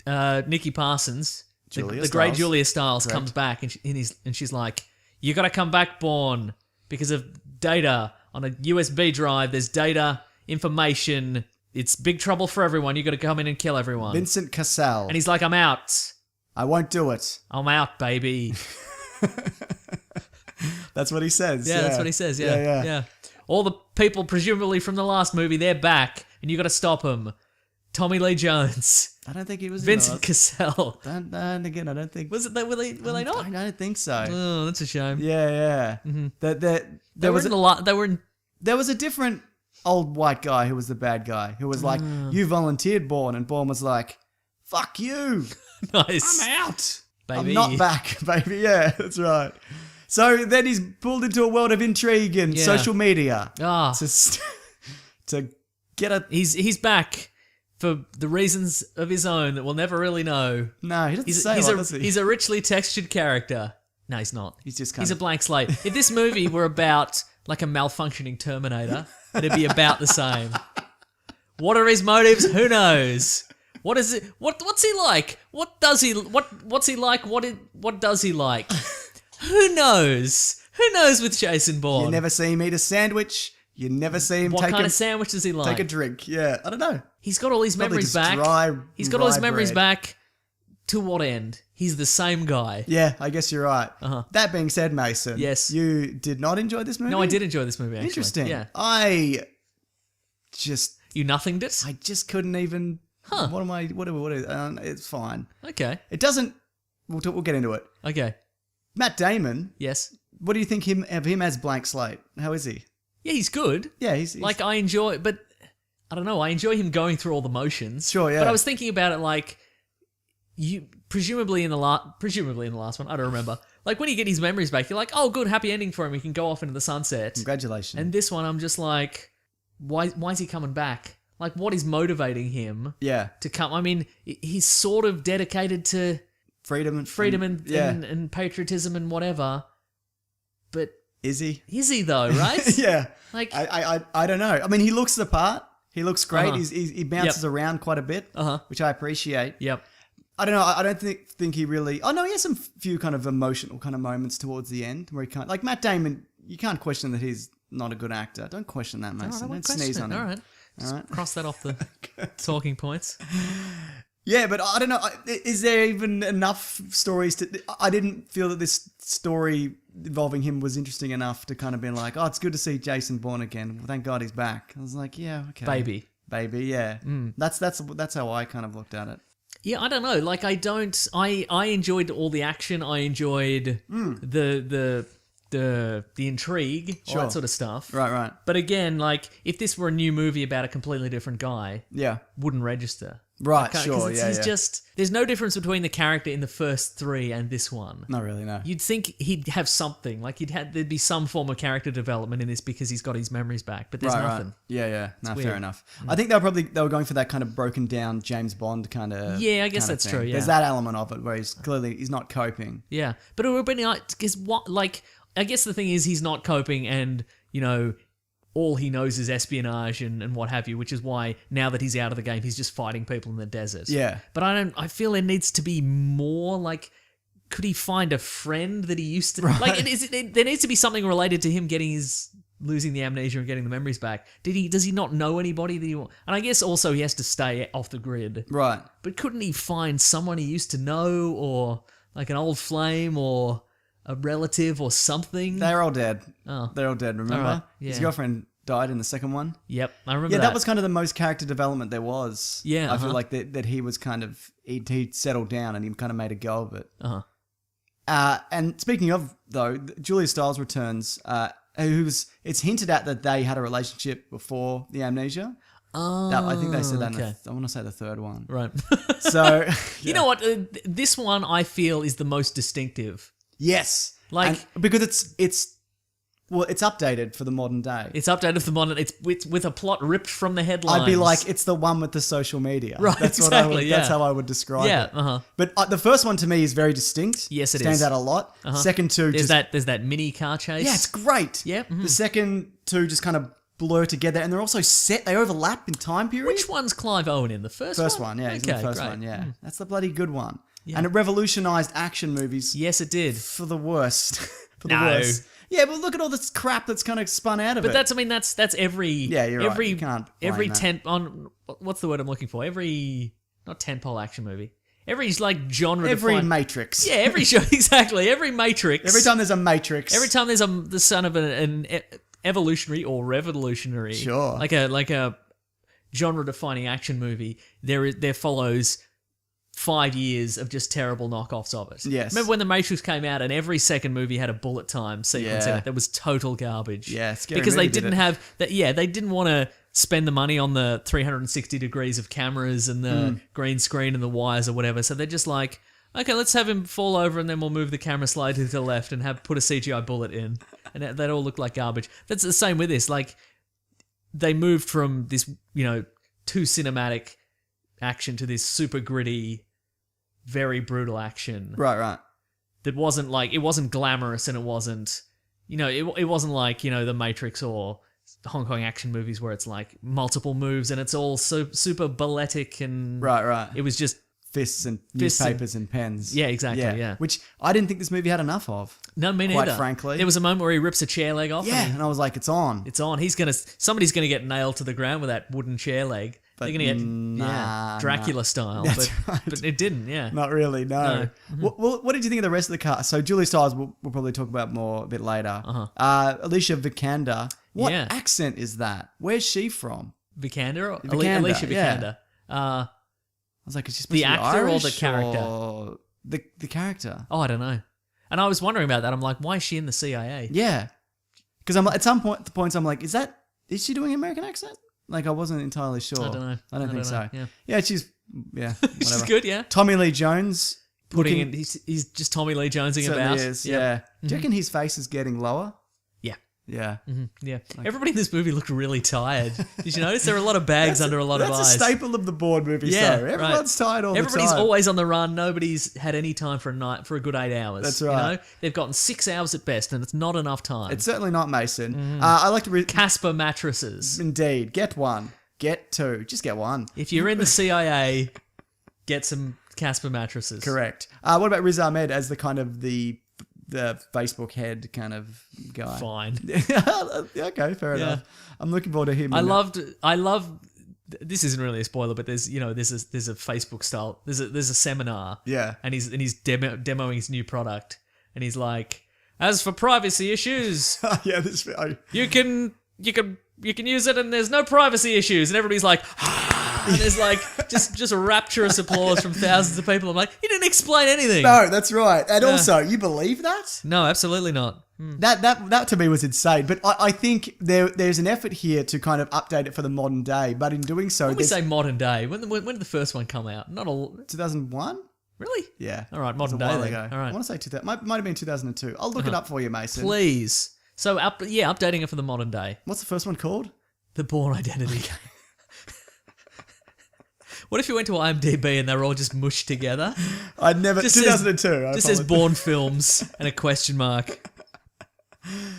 Nikki Parsons, the great Stiles. Julia Stiles, comes back and she's like, "You got to come back, Bourne, because of data on a USB drive. There's data, information. It's big trouble for everyone. You got to come in and kill everyone." Vincent Cassell. And he's like, "I'm out. I won't do it. I'm out, baby." That's what he says. Yeah, that's what he says. Yeah. All the people, presumably from the last movie, they're back, and you got to stop them. Tommy Lee Jones. I don't think he was Vincent Cassell. And again, I don't think. Was it? Were they not? I don't think so. Oh, that's a shame. Yeah. There was a different old white guy who was the bad guy, who was like, "You volunteered, Bourne," and Bourne was like, "Fuck you. Nice. I'm out. Baby. I'm not back, baby." Yeah, that's right. So then he's pulled into a world of intrigue and social media. To get a... He's back for the reasons of his own that we'll never really know. No, he doesn't say what, does he? He's a richly textured character. No, he's not. He's a blank slate. If this movie were about like a malfunctioning Terminator, it'd be about the same. What are his motives? Who knows? What is it? What's he like? What does he? What's he like? What does he like? Who knows? Who knows with Jason Bourne? You never see him eat a sandwich. You never see him What kind of sandwich does he like? take a drink. Yeah, I don't know. He's got all his memories back. He's got all his memories back. To what end? He's the same guy. Yeah, I guess you're right. That being said, Mason. Yes. You did not enjoy this movie? No, I did enjoy this movie, actually. Interesting. Yeah. You nothinged it? I just couldn't even... Huh. It's fine. Okay. It doesn't... We'll get into it. Okay. Matt Damon. Yes. What do you think of him as Blank Slate? How is he? Yeah, he's good. Yeah, he's like, I enjoy... But, I don't know. I enjoy him going through all the motions. Sure, yeah. But I was thinking about it like... Presumably in the last one, I don't remember. Like, when you get his memories back, you're like, oh, good, happy ending for him. He can go off into the sunset. Congratulations. And this one, I'm just like, why is he coming back? Like, what is motivating him? Yeah. To come? I mean, he's sort of dedicated to freedom and patriotism and whatever. But is he? Is he though? Right? Yeah. Like, I don't know. I mean, he looks the part. He looks great. He bounces around quite a bit, which I appreciate. Yep. I don't know. I don't think he really... Oh, no, he has some few kind of emotional kind of moments towards the end where he can't... Like, Matt Damon, you can't question that he's not a good actor. Don't question that, Mason. Don't sneeze on him. All right. Just cross that off the talking points. Yeah, but I don't know. Is there even enough stories to... I didn't feel that this story involving him was interesting enough to kind of be like, oh, it's good to see Jason Bourne again. Well, thank God he's back. I was like, yeah, okay. Baby, yeah. That's how I kind of looked at it. Yeah, I don't know. Like, I enjoyed all the action. I enjoyed the intrigue, all that sort of stuff. Right. But again, like, if this were a new movie about a completely different guy, Yeah. wouldn't register. Right, sure, He's just... There's no difference between the character in the first three and this one. Not really, no. You'd think he'd have something. Like, there'd be some form of character development in this because he's got his memories back, but there's nothing. Right. Yeah. No, weird. fair enough. I think they were going for that kind of broken down James Bond kind of... Yeah, I guess that's true, yeah. There's that element of it where he's not coping. Yeah, but it would have been like... Because what... Like, I guess the thing is he's not coping and, you know... all he knows is espionage and what have you, which is why now that he's out of the game, he's just fighting people in the desert. Yeah. But I feel there needs to be more, like, could he find a friend that he used to... Right. Like, there needs to be something related to him losing the amnesia and getting the memories back. Does he not know anybody that and I guess also he has to stay off the grid. Right. But couldn't he find someone he used to know or, like, an old flame or... a relative or something? They're all dead. Oh. They're all dead, remember? All right, yeah. His girlfriend died in the second one. Yep, I remember that was kind of the most character development there was. Yeah, I feel like that he was kind of... He'd settled down and he kind of made a go of it. And speaking of, though, Julia Stiles returns, it's hinted at that they had a relationship before the amnesia. I think they said that I want to say the third one. Right. So... You know what? This one I feel is the most distinctive. Yes. Like... because it's updated for the modern day. It's updated for the modern... It's with a plot ripped from the headlines. I'd be like, it's the one with the social media. Right, exactly, That's how I would describe it. Yeah, But the first one to me is very distinct. Yes, it Stands is. out a lot. Second two... There's that mini car chase. Yeah, it's great. Yeah. The second two just kind of blur together and they're also set. They overlap in time period. Which one's Clive Owen in? The first one? First one, yeah. He's in the first great. one, yeah. That's the bloody good one. Yeah. And it revolutionised action movies. Yes, it did. For the worst. For the No. worst. Yeah, but look at all this crap that's kind of spun out of it. But that's every... Yeah, you're right. You can't blame every that. what's the word I'm looking for? Not tentpole action movie. Every, like, genre... Every Matrix. Yeah, every show... Exactly. Every Matrix. Every time there's a Matrix. Every time there's the son of an evolutionary or revolutionary... Sure. Like a genre-defining action movie, there follows... 5 years of just terrible knockoffs of it. Yes. Remember when The Matrix came out and every second movie had a bullet time sequence in Yeah. it that was total garbage. Yeah, Scary because Movie they didn't did it. have that. Yeah, they didn't want to spend the money on the 360 degrees of cameras and the green screen and the wires or whatever. So they're just like, okay, let's have him fall over and then we'll move the camera slightly to the left and put a CGI bullet in, and that all looked like garbage. That's the same with this. Like, they moved from this, too cinematic action to this super gritty, very brutal action. Right. That wasn't like, it wasn't glamorous and it wasn't, it wasn't like, The Matrix or Hong Kong action movies where it's like multiple moves and it's all so super balletic and... Right. It was just... Fists and newspapers and pens. Yeah, exactly, yeah. Which I didn't think this movie had enough of. No, me neither. Quite frankly. There was a moment where he rips a chair leg off. Yeah, and I was like, it's on. It's on. Somebody's gonna get nailed to the ground with that wooden chair leg. But they're gonna get Dracula style. That's right. But it didn't, yeah. Not really, no. Mm-hmm. What did you think of the rest of the cast? So Julie Stiles we'll probably talk about more a bit later. Alicia Vikander. What accent is that? Where's she from? Vikander? Vikander, Alicia yeah. Vikander. I was like, is she supposed The to be actor or Irish the character? or the character. Oh, I don't know. And I was wondering about that. I'm like, why is she in the CIA? Yeah. Because I'm at some point, I'm like, is she doing an American accent? Like, I wasn't entirely sure. I don't know. I don't think so. Yeah. Yeah, she's whatever. She's good, yeah. Tommy Lee Jones. He's just Tommy Lee Jonesing Certainly about. is, Yep. yeah. Do you reckon his face is getting lower? Yeah. Yeah. Yeah. Everybody in this movie looked really tired. Did you notice? There were a lot of bags under a lot of eyes. That's a staple of the Bourne movies, Yeah, though. Everyone's tired all Everybody's the time. always on the run. Nobody's had any time for a good 8 hours. That's right. They've gotten 6 hours at best, and it's not enough time. It's certainly not Mason. I like to... Casper mattresses. Indeed. Get one. Get two. Just get one. If you're in the CIA, get some Casper mattresses. Correct. What about Riz Ahmed as the kind of the Facebook head kind of guy? Fine. Okay, fair enough. I'm looking forward to him. I love this isn't really a spoiler, but there's a Facebook style, there's a seminar, Yeah. and he's demoing his new product, and he's like, as for privacy issues, Yeah, this. you can use it, and there's no privacy issues, and everybody's like, and there's like just a rapturous applause from thousands of people. I'm like, you didn't explain anything. No, that's right. And also, you believe that? No, absolutely not. That to me was insane. But I think there's an effort here to kind of update it for the modern day. But in doing so, When we say modern day, when did the first one come out? Not all. 2001. Really? Yeah. All right, modern It was a day while then. ago. All right. I want to say 2000. Might have been 2002. I'll look it up for you, Mason. Please. So updating it for the modern day. What's the first one called? The Bourne Identity. What if you went to IMDb and they were all just mushed together? I'd never. Just 2002. Just says Bourne Films and a question mark.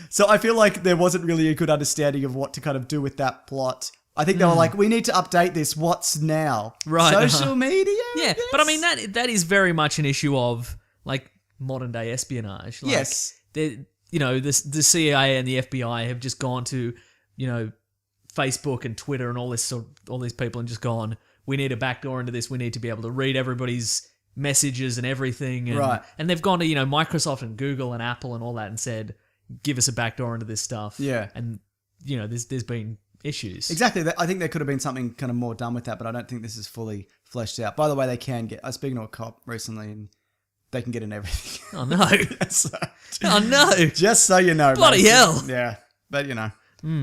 So I feel like there wasn't really a good understanding of what to kind of do with that plot. I think they were like, we need to update this. What's now? Right, Social media? Yeah, Yes. but I mean that is very much an issue of like modern day espionage. Like, Yes. the CIA and the FBI have just gone to, Facebook and Twitter and all these people and just gone, we need a backdoor into this. We need to be able to read everybody's messages and everything. And, Right. And they've gone to, Microsoft and Google and Apple and all that and said, give us a backdoor into this stuff. Yeah. And, there's been issues. Exactly. I think there could have been something kind of more done with that, but I don't think this is fully fleshed out. By the way, they can get. I was speaking to a cop recently, and they can get in everything. Oh, no. So, Oh, no. just so you know, Bloody mate. hell. Yeah, but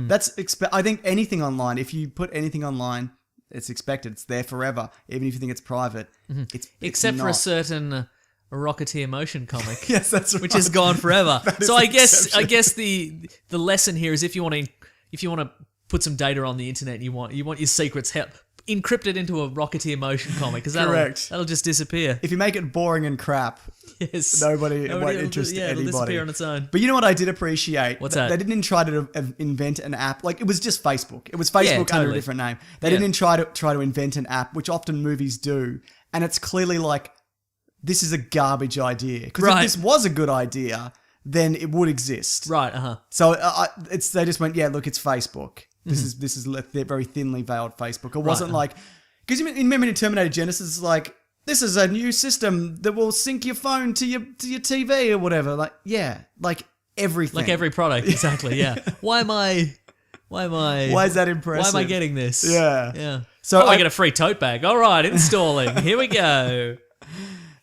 that's. I think anything online. If you put anything online, it's expected. It's there forever, even if you think it's private. It's Except for a not. certain Rocketeer motion comic. Yes, that's right. Which is gone forever. That So is I an guess exception. the lesson here is if you want to put some data on the internet and you want your secrets encrypted into a Rocketeer motion comic, because Correct. that'll just disappear. If you make it boring and crap, Yes. nobody it won't will interest it'll anybody. disappear on its own. But you know what I did appreciate? What's that? They didn't try to invent an app. Like, it was just Facebook. It was Facebook Yeah, under totally. a different name. They Yeah. didn't try to invent an app, which often movies do. And it's clearly like, this is a garbage idea. Because Right. if this was a good idea, then it would exist. Right, uh-huh. So they just went, yeah, look, it's Facebook. This is very thinly veiled Facebook. It wasn't like, because you remember in Terminator Genesis, it's like, this is a new system that will sync your phone to your TV or whatever. Like, yeah, like everything. Like every product, exactly, yeah. Why is that impressive? Why am I getting this? Yeah. Yeah. So I get a free tote bag. All right, installing. Here we go.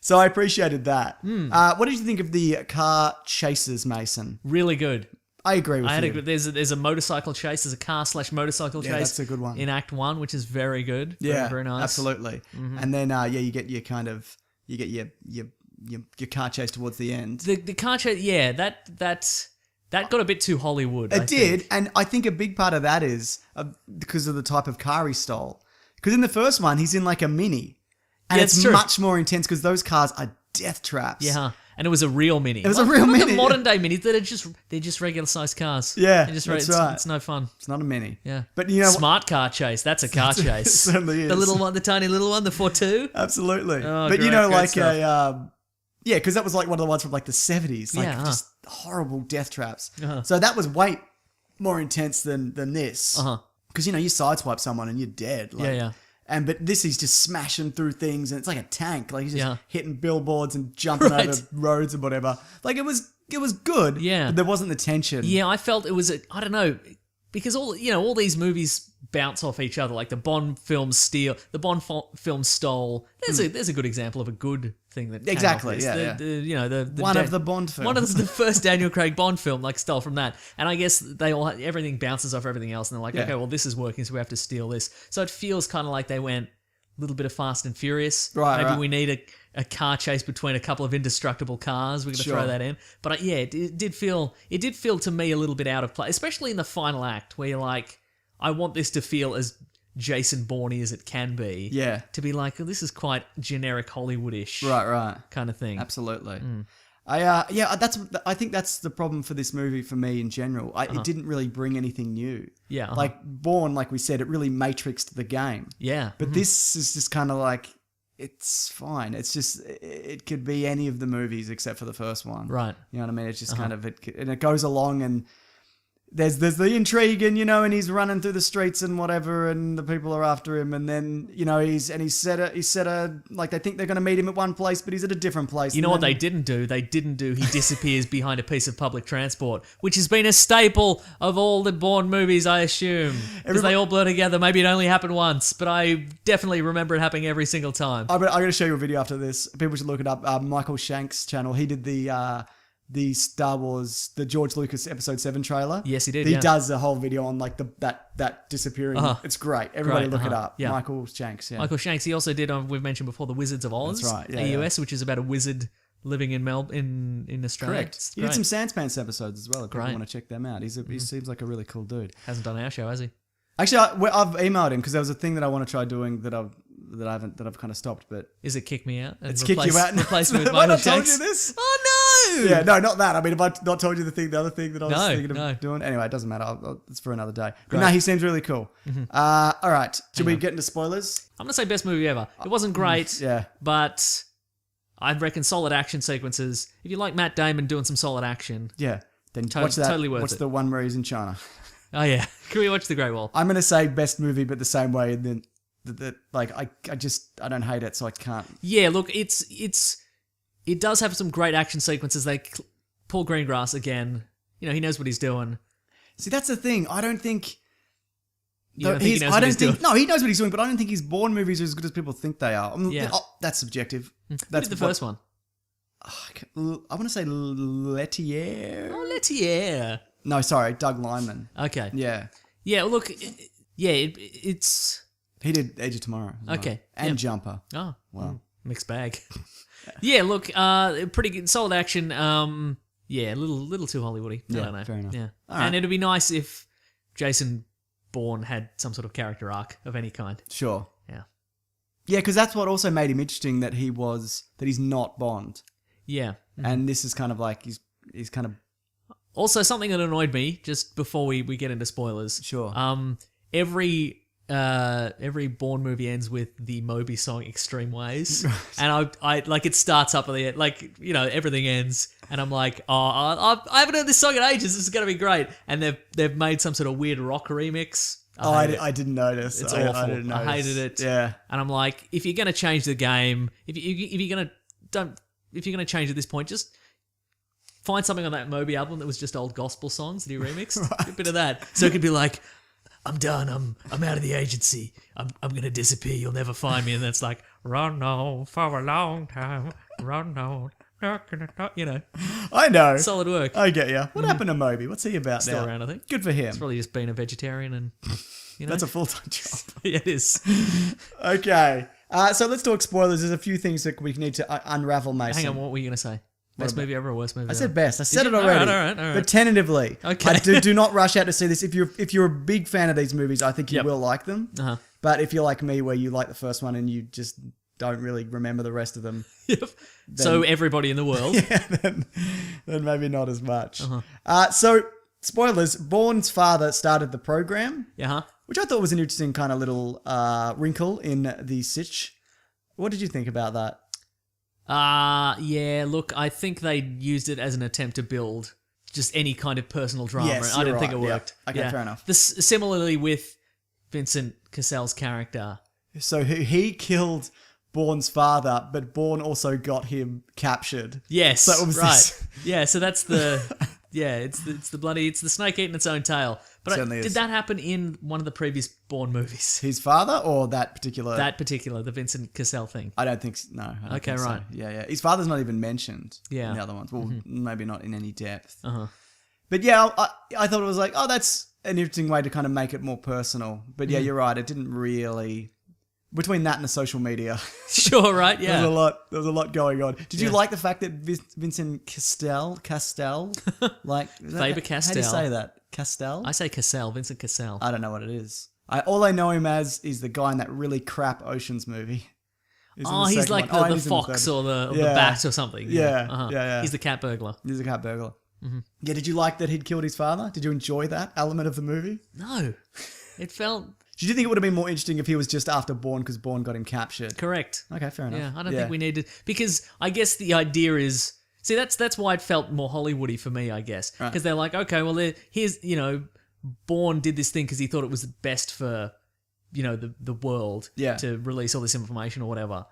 So I appreciated that. What did you think of the car chases, Mason? Really good. I agree with you. There's a motorcycle chase. There's a car/motorcycle chase. Yeah, that's a good one. In Act 1, which is very good. Yeah, Very, very nice. absolutely. And then you get your car chase towards the end. The car chase, yeah, that got a bit too Hollywood. I It did, think. and I think a big part of that is because of the type of car he stole. Because in the first one, he's in like a Mini, and Yeah, it's it's true. much more intense because those cars are death traps. Yeah, and it was a real Mini. It was a real The Mini, modern day Minis that are they're just regular sized cars. Yeah, They're just that's it's, right. It's no fun. It's not a Mini. Yeah, But you know, smart car chase. That's a car chase. It certainly is. The little one, the tiny little one, the 4.2. Absolutely. Oh, but you great, know, great like stuff. yeah, because that was like one of the ones from like the 70s, like Yeah, just horrible death traps. Uh-huh. So that was way more intense than this. Uh-huh. Because you sideswipe someone and you're dead. Like, Yeah. But this he's just smashing through things, and it's like a tank. Like he's just Yeah. hitting billboards and jumping Right. over roads and whatever. Like it was good. Yeah. But there wasn't the tension. Yeah, I felt it was I don't know, because all these movies bounce off each other. Like the Bond film film stole. There's a good example of a good thing that came Exactly, off this. yeah, The One of the Bond films. One of the first Daniel Craig Bond film stole from that. And I guess everything bounces off everything else, and they're like, Yeah. okay, well this is working, so we have to steal this. So it feels kind of like they went a little bit of Fast and Furious. Right, Maybe right. we need a car chase between a couple of indestructible cars. We're going to Sure. throw that in. But it did feel to me a little bit out of place, especially in the final act where you're like, I want this to feel as Jason Bourne as it can be. Yeah. To be like, oh, this is quite generic Hollywood-ish Right. kind of thing. Absolutely. Mm. I think that's the problem for this movie for me in general. It didn't really bring anything new. Yeah, uh-huh. Like Bourne, like we said, it really matrixed the game. Yeah. But this is just kind of like, it's fine. It's just, it could be any of the movies except for the first one. Right. You know what I mean? It's just kind of, and it goes along and there's the intrigue and, and he's running through the streets and whatever and the people are after him and then, he's set a, like they think they're going to meet him at one place but he's at a different place. You know what they didn't do? They didn't do he disappears behind a piece of public transport, which has been a staple of all the Bourne movies, I assume. Because they all blur together. Maybe it only happened once, but I definitely remember it happening every single time. I'm going to show you a video after this. People should look it up. Michael Shank's channel. He did the Star Wars, the George Lucas Episode 7 trailer. Yes, he did. He does a whole video on like that disappearing. It's great. Everybody look it up. Yeah. Michael Shanks. Yeah. Michael Shanks. He also did. We've mentioned before the Wizards of Oz. That's right. Yeah, AUS, which is about a wizard living in in Australia. Correct. It's He did some Sanspants episodes as well. If people Great. want to check them out, he seems like a really cool dude. Hasn't done our show, has he? Actually, I've emailed him because there was a thing that I want to try doing that I've kind of stopped. But Is it kick me out? And it's kick you out. Replace me with Have I Michael not told Shanks? you this? Oh no! Yeah, no, not that. I mean, have I not told you the other thing that I was No, thinking of no. doing? Anyway, it doesn't matter. It's for another day. But Great. no, he seems really cool. All right. Should we get into spoilers? I'm gonna say best movie ever. It wasn't great. Yeah. But I reckon solid action sequences. If you like Matt Damon doing some solid action. Yeah. Then watch that. Totally worth Watch it. the one where he's in China. Oh yeah. Can we watch The Great Wall? I'm going to say best movie, but the same way. And then, like, I don't hate it, so I can't. Yeah, look, it does have some great action sequences. Like Paul Greengrass again. He knows what he's doing. See, that's the thing. I don't think. You don't think he knows what he's doing? No, he knows what he's doing, but I don't think his Bourne movies are as good as people think they are. Yeah. That's subjective. That's the first one. I want to say Lettier. Oh, Lettier. No, sorry, Doug Liman. Okay. Yeah. Yeah, look, it's... He did Edge of Tomorrow. as well. Okay, And yeah. Jumper. Oh, Wow. mixed bag. Yeah, look, pretty good, solid action. Yeah, a little too Hollywoody. I don't know. fair enough. Yeah, All right. and it'd be nice if Jason Bourne had some sort of character arc of any kind. Sure. Yeah, Yeah, because that's what also made him interesting, that he's not Bond. yeah. And this is kind of like, he's kind of, Also, something that annoyed me just before we get into spoilers. Sure. Every Bourne movie ends with the Moby song "Extreme Ways," and I like it starts up at the end, like everything ends, and I'm like, I haven't heard this song in ages. This is gonna be great, and they've made some sort of weird rock remix. I didn't notice. It's I awful. didn't notice. I hated it. Yeah. And I'm like, if you're gonna change the game, if you're gonna change at this point, just find something on that Moby album that was just old gospel songs that he remixed. Right. A bit of that. So it could be like, I'm done. I'm out of the agency. I'm gonna disappear. You'll never find me. And that's like, run on for a long time. Run on. I know. Solid work. I get you. What happened to Moby? What's he about Still now? around, I think. Good for him. It's probably just being a vegetarian and That's a full-time job. yeah, it is. Okay. So let's talk spoilers. There's a few things that we need to unravel, Mason. Hang on, what were you gonna say? Best movie ever or worst movie I ever? said best. I said you? it already. All right. But tentatively. Okay. Do not rush out to see this. If you're a big fan of these movies, I think you Yep. will like them. Uh-huh. But if you're like me, where you like the first one and you just don't really remember the rest of them, Yep. So everybody in the world. then maybe not as much. Uh-huh. So spoilers. Bourne's father started the program, Yeah. which I thought was an interesting kind of little wrinkle in the sitch. What did you think about that? Yeah, look, I think they used it as an attempt to build just any kind of personal drama. Yes, I didn't you're think it right. Yeah. worked. Okay, fair enough. Similarly with Vincent Cassell's character. So he killed Bourne's father, but Bourne also got him captured. Yes, So it was right. this- Yeah, so that's the... Yeah, it's the snake eating its own tail. But Certainly did is. that happen in one of the previous Bourne movies? His father or that particular? The Vincent Cassell thing. I don't think. No. I don't Okay, think so. right. Yeah. His father's not even mentioned. Yeah. In the other ones. Well, maybe not in any depth. Uh-huh. But yeah, I thought it was like, that's an interesting way to kind of make it more personal. But yeah, you're right. It didn't really. Between that and the social media, Sure, right? there Yeah. was a lot going on. Did you Yeah. like the fact that Vincent Castell, like Faber-Castell. How do you say that? Castell? I say Cassell, Vincent Cassell. I don't know what it is. All I know him as is the guy in that really crap Oceans movie. He's like the fox or the Yeah. bat or something. Yeah, yeah. He's the cat burglar. He's a cat burglar. Yeah, did you like that he'd killed his father? Did you enjoy that element of the movie? No, it felt Did you think it would have been more interesting if he was just after Bourne because Bourne got him captured? correct. Okay, fair enough. Yeah, I don't think we needed... Because I guess the idea is... See, that's why it felt more Hollywoody for me, I guess. Because they're like, okay, well, here's, Bourne did this thing because he thought it was best for, the world to release all this information or whatever.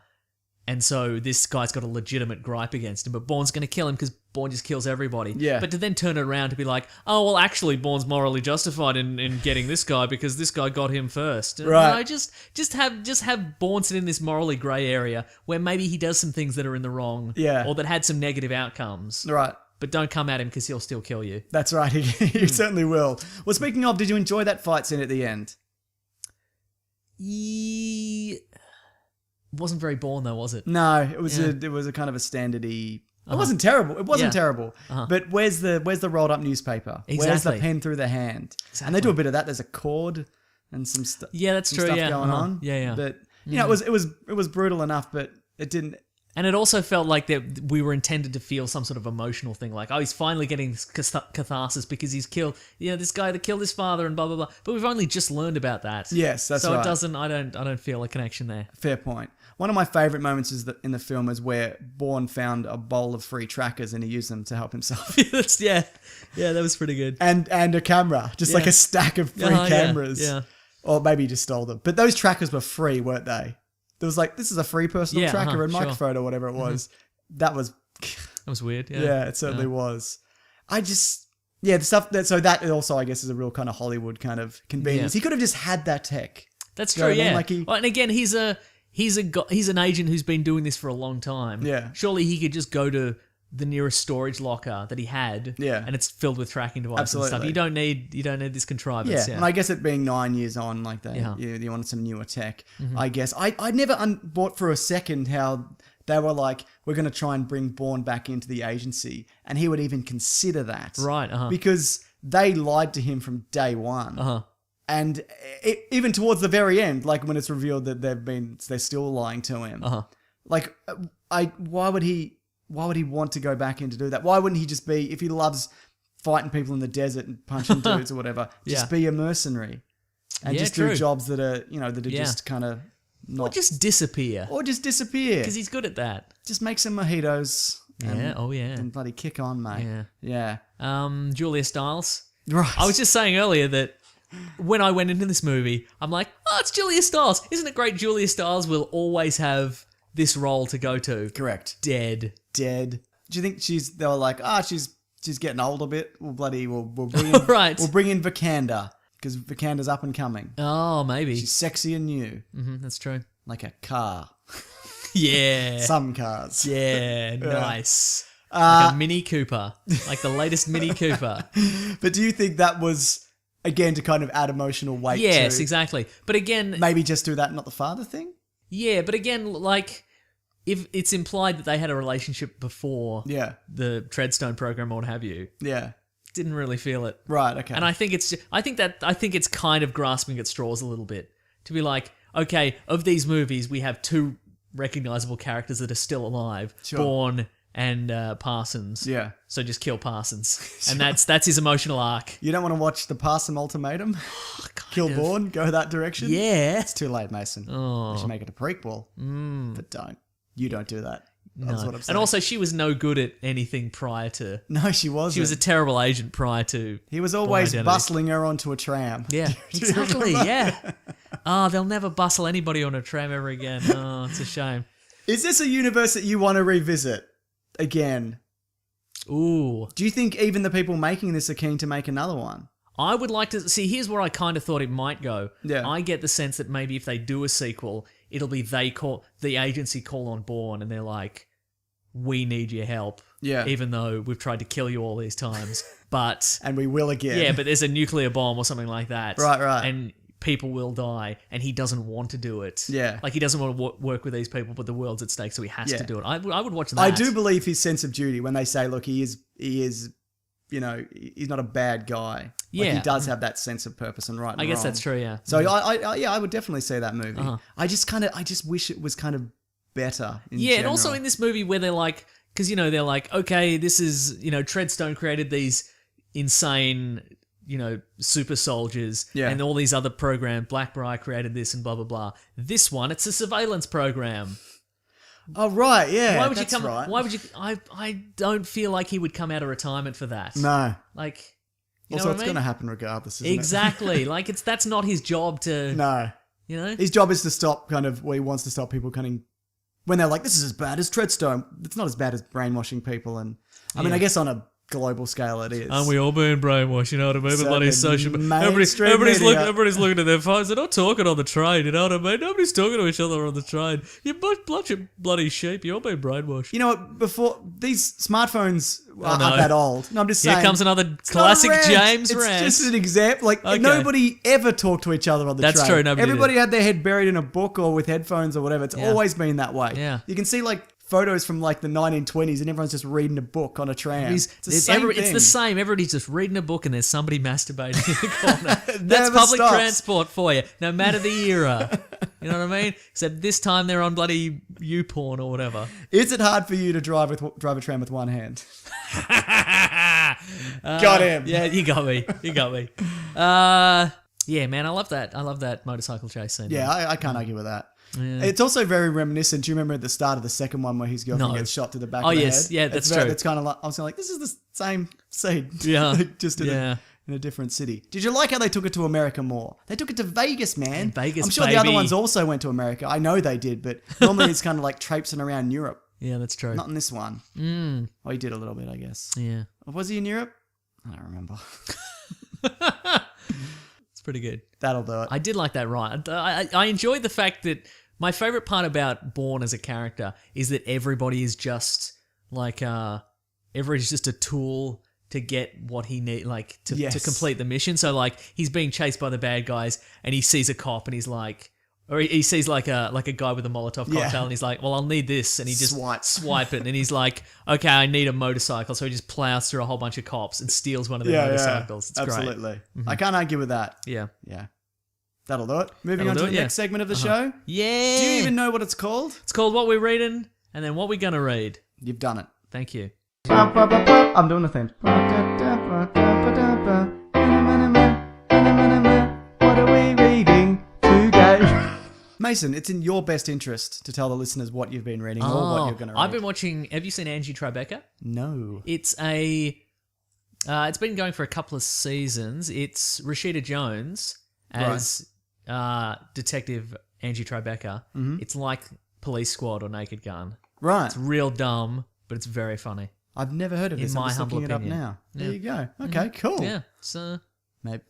And so this guy's got a legitimate gripe against him, but Bourne's going to kill him because Bourne just kills everybody. Yeah. But to then turn it around to be like, oh, well, actually, Bourne's morally justified in getting this guy because this guy got him first. Right. No, just have Bourne sit in this morally grey area where maybe he does some things that are in the wrong, or that had some negative outcomes. Right. But don't come at him because he'll still kill you. That's right. He certainly will. Well, speaking of, did you enjoy that fight scene at the end? Wasn't very Bourne though, was it? No, it was a kind of a standardy. It wasn't terrible. It wasn't terrible. But where's the rolled up newspaper? Exactly. Where's the pen through the hand? Exactly. And they do a bit of that. There's a cord and some stuff. Yeah, that's true. Stuff Yeah, going on. Yeah. But it was brutal enough, but it didn't. And it also felt like that we were intended to feel some sort of emotional thing, like, oh, he's finally getting this catharsis because he's killed, this guy that killed his father and blah blah blah. But we've only just learned about that. Yes, that's right. So it doesn't. I don't feel a connection there. Fair point. One of my favourite moments in the film is where Bourne found a bowl of free trackers and he used them to help himself. Yeah, that was pretty good. And a camera, just like a stack of free cameras. Yeah. Or maybe he just stole them. But those trackers were free, weren't they? There was like, this is a free personal tracker and microphone or whatever it was. That was weird. Yeah, yeah, it certainly was. The stuff that also, I guess, is a real kind of Hollywood kind of convenience. He could have just had that tech. That's true. Yeah. Like and again, he's an agent who's been doing this for a long time. Yeah. Surely he could just go to the nearest storage locker that he had. Yeah. And it's filled with tracking devices Absolutely. and stuff. You don't need this contrivance. Yeah. And I guess it being 9 years on, like that, you wanted some newer tech. I guess I never bought for a second how they were like, we're going to try and bring Bourne back into the agency, and he would even consider that. Right. Because they lied to him from day one. And even towards the very end, like when it's revealed that they're still lying to him. Like, why would he want to go back in to do that? Why wouldn't he just be, if he loves fighting people in the desert and punching dudes or whatever, just be a mercenary and just do jobs that are, just kind of not. Or just disappear. Because he's good at that. Just make some mojitos. And bloody kick on, mate. Yeah. Julia Stiles. Right. I was just saying earlier that when I went into this movie, I'm like, oh, it's Julia Stiles. Isn't it great Julia Stiles will always have this role to go to? Correct. Dead. Do you think they were like, she's getting old a bit. We'll bring in, right. We'll bring in Vikander because Vikander's up and coming. Oh, maybe. She's sexy and new. That's true. Like a car. Yeah. Some cars. Yeah, nice. Like a Mini Cooper. Like the latest Mini Cooper. But do you think that was, again, to kind of add emotional weight to... Yes, exactly. But again... Maybe just do that, not the father thing? Yeah, but again, like... If it's implied that they had a relationship before the Treadstone program or what have you. Yeah. Didn't really feel it. Right, okay. And I think it's kind of grasping at straws a little bit. To be like, okay, of these movies, we have two recognizable characters that are still alive. Sure. Bourne and Parsons. Yeah. So just kill Parsons. Sure. And that's his emotional arc. You don't want to watch the Parson Ultimatum? Kill Bourne? Go that direction? Yeah. It's too late, Mason. Oh. We should make it a prequel. But don't. You don't do that. No. That's what I'm saying. And also, she was no good at anything prior to... No, she wasn't. She was a terrible agent prior to... He was always bustling her onto a tram. Yeah, exactly, yeah. They'll never bustle anybody on a tram ever again. Oh, it's a shame. Is this a universe that you want to revisit again? Ooh. Do you think even the people making this are keen to make another one? I would like to... See, here's where I kind of thought it might go. Yeah. I get the sense that maybe if they do a sequel... It'll be the agency call on Bourne and they're like, we need your help. Yeah. Even though we've tried to kill you all these times. But... And we will again. Yeah, but there's a nuclear bomb or something like that. Right. And people will die and he doesn't want to do it. Yeah. Like he doesn't want to work with these people, but the world's at stake, so he has to do it. I would watch that. I do believe his sense of duty when they say, look, he is, he's not a bad guy. Like, he does have that sense of purpose and right and I guess wrong. that's true, yeah. So I would definitely see that movie. I just wish it was kind of better in general. And also in this movie where they're like, because, they're like, okay, this is, Treadstone created these insane, super soldiers and all these other programs. Blackbriar created this and blah, blah, blah. This one, it's a surveillance program. Oh, right, yeah. Why would that's you come? right. Why would you? I don't feel like he would come out of retirement for that. No. Like, you Also, know it's what I going mean? to happen regardless, isn't Exactly. Like, that's not his job to. it? No. You know. His job is to stop where he wants to stop people when they're like, this is as bad as Treadstone. It's not as bad as brainwashing people. And I mean, I guess on a global scale it is. Aren't we all being brainwashed? You know what I mean? So Bloody the social. mainstream Everybody's media. looking at their phones. They're not talking on the train. You know what I mean? Nobody's talking to each other on the train. You bunch of bloody sheep. You're all being brainwashed. You know what? Before these smartphones aren't no. that old. No, I'm just saying. Here comes another It's classic not a rant. James rant. It's just an example. Like Okay. nobody ever talked to each other on the That's train. true, nobody Everybody did. had their head buried in a book or with headphones or whatever. It's always been that way. Yeah. You can see like photos from like the 1920s and everyone's just reading a book on a tram. It's the same thing. It's the same. Everybody's just reading a book and there's somebody masturbating in the corner. That's Never public stops. transport for you, no matter the era. You know what I mean? Except this time they're on bloody YouPorn or whatever. Is it hard for you to drive a tram with one hand? Got him. Yeah, you got me. Yeah, man, I love that. I love that motorcycle chase scene. Yeah, I can't argue with that. Yeah. It's also very reminiscent. Do you remember at the start of the second one where his girlfriend gets shot to the back of the head? Yeah, that's true. true. It's kind of like, I was like, this is the same scene. Yeah. Like, just in a different city. Did you like how they took it to America more? They took it to Vegas, man. Vegas, I'm sure the other baby. ones also went to America. I know they did, but normally it's kind of like traipsing around Europe. Yeah, that's true. Not in this one. Oh, he did a little bit, I guess. Yeah. Was he in Europe? I don't remember. It's pretty good. That'll do it. I did like that ride. I enjoyed the fact that my favorite part about Bourne as a character is that everybody is just like everybody's just a tool to get what he need, like to complete the mission. So like he's being chased by the bad guys and he sees a cop and he's like, or he sees like a guy with a Molotov cocktail and he's like, well, I'll need this, and he just swipe it, and he's like, okay, I need a motorcycle, so he just plows through a whole bunch of cops and steals one of their motorcycles. It's absolutely. great. Mm-hmm. I can't argue with that. Yeah. That'll do it. Moving on to the next segment of the show. Yeah. Do you even know what it's called? It's called What We're Reading, and then What We're Gonna Read. You've done it. Thank you. I'm doing the thing. What are we reading today? Mason, it's in your best interest to tell the listeners what you've been reading or what you're going to read. I've been watching. Have you seen Angie Tribeca? No. It's it's been going for a couple of seasons. It's Rashida Jones as Detective Angie Tribeca. Mm-hmm. It's like Police Squad or Naked Gun. Right. It's real dumb, but it's very funny. I've never heard of this. I'm just looking it up now. There you go. Okay, cool. Yeah. So maybe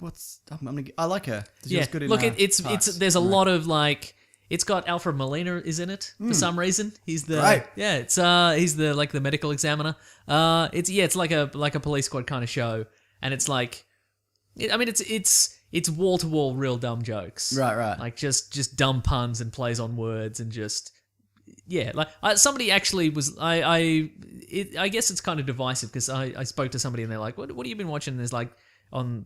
I like her. She was good in look, her it's parts. there's a lot of like. It's got Alfred Molina is in it for some reason. He's the he's the like the medical examiner. It's like a Police Squad kind of show, and it's like, it's wall to wall real dumb jokes. Right. Like just dumb puns and plays on words and just somebody actually was I guess it's kind of divisive because I spoke to somebody and they're like, what have you been watching? And there's like on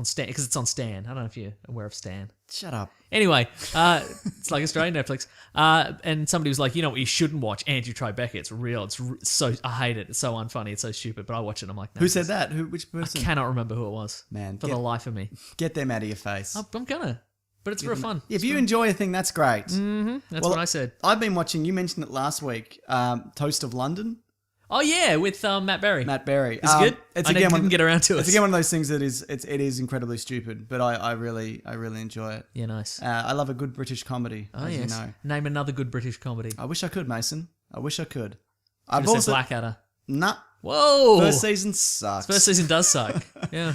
Stan, because it's on Stan. I don't know if you're aware of Stan. Shut up. Anyway, it's like Australian Netflix. And somebody was like, you know what you shouldn't watch? Angie Tribeca. It's real. So I hate it. It's so unfunny. It's so stupid. But I watch it and I'm like, no. Who said that? Which person? I cannot remember who it was. Man, for the life of me. Get them out of your face. I'm gonna. But it's real fun. If you enjoy a thing, that's great. Mm-hmm. That's what I said. I've been watching, you mentioned it last week, Toast of London. Oh yeah, with Matt Berry. Matt Berry. It's good. It's I again didn't get around to it. It's again one of those things that it is incredibly stupid, but I really enjoy it. Yeah, nice. I love a good British comedy. Oh as yes. You know. Name another good British comedy. I wish I could, Mason. I wish I could. I've also Blackadder. Nah. Whoa. First season sucks. First season does suck. Yeah.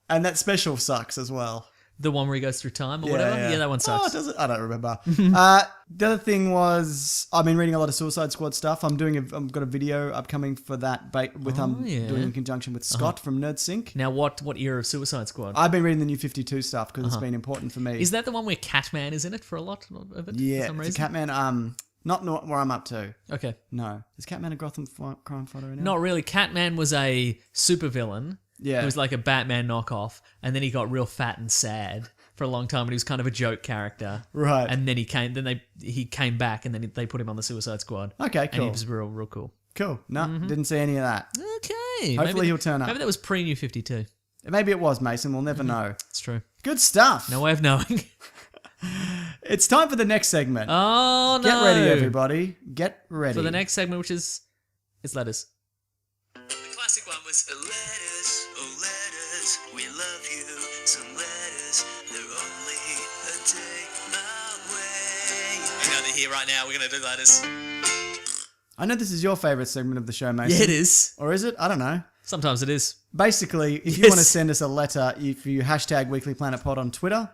And that special sucks as well. The one where he goes through time or whatever? Yeah, that one sucks. Oh, does it? I don't remember. The other thing was, I've been reading a lot of Suicide Squad stuff. I've got a video upcoming for that doing in conjunction with Scott from NerdSync. Now, what era of Suicide Squad? I've been reading the New 52 stuff because it's been important for me. Is that the one where Catman is in it for a lot of it? Yeah, for some reason? it's Catman. Not where I'm up to. Okay. No. Is Catman a Gotham crime fighter now? Not really. Catman was a supervillain. Yeah. He was like a Batman knockoff, and then he got real fat and sad for a long time, and he was kind of a joke character. Right. And then he came back, and then they put him on the Suicide Squad. Okay, cool. And he was real cool. Cool. No, didn't see any of that. Okay. Hopefully he'll turn up. Maybe that was pre-New 52. Maybe it was, Mason. We'll never know. It's true. Good stuff. No way of knowing. It's time for the next segment. Oh, no. Get ready, everybody. Get ready. For the next segment, which is... It's letters. The classic one was letters, oh letters, we love you. Some letters, they're only a day away. Hang on, they're here right now. We're going to do letters. I know this is your favourite segment of the show, Mason. Yeah, it is. Or is it? I don't know. Sometimes it is. Basically, if you Yes. want to send us a letter, if you hashtag WeeklyPlanetPod on Twitter,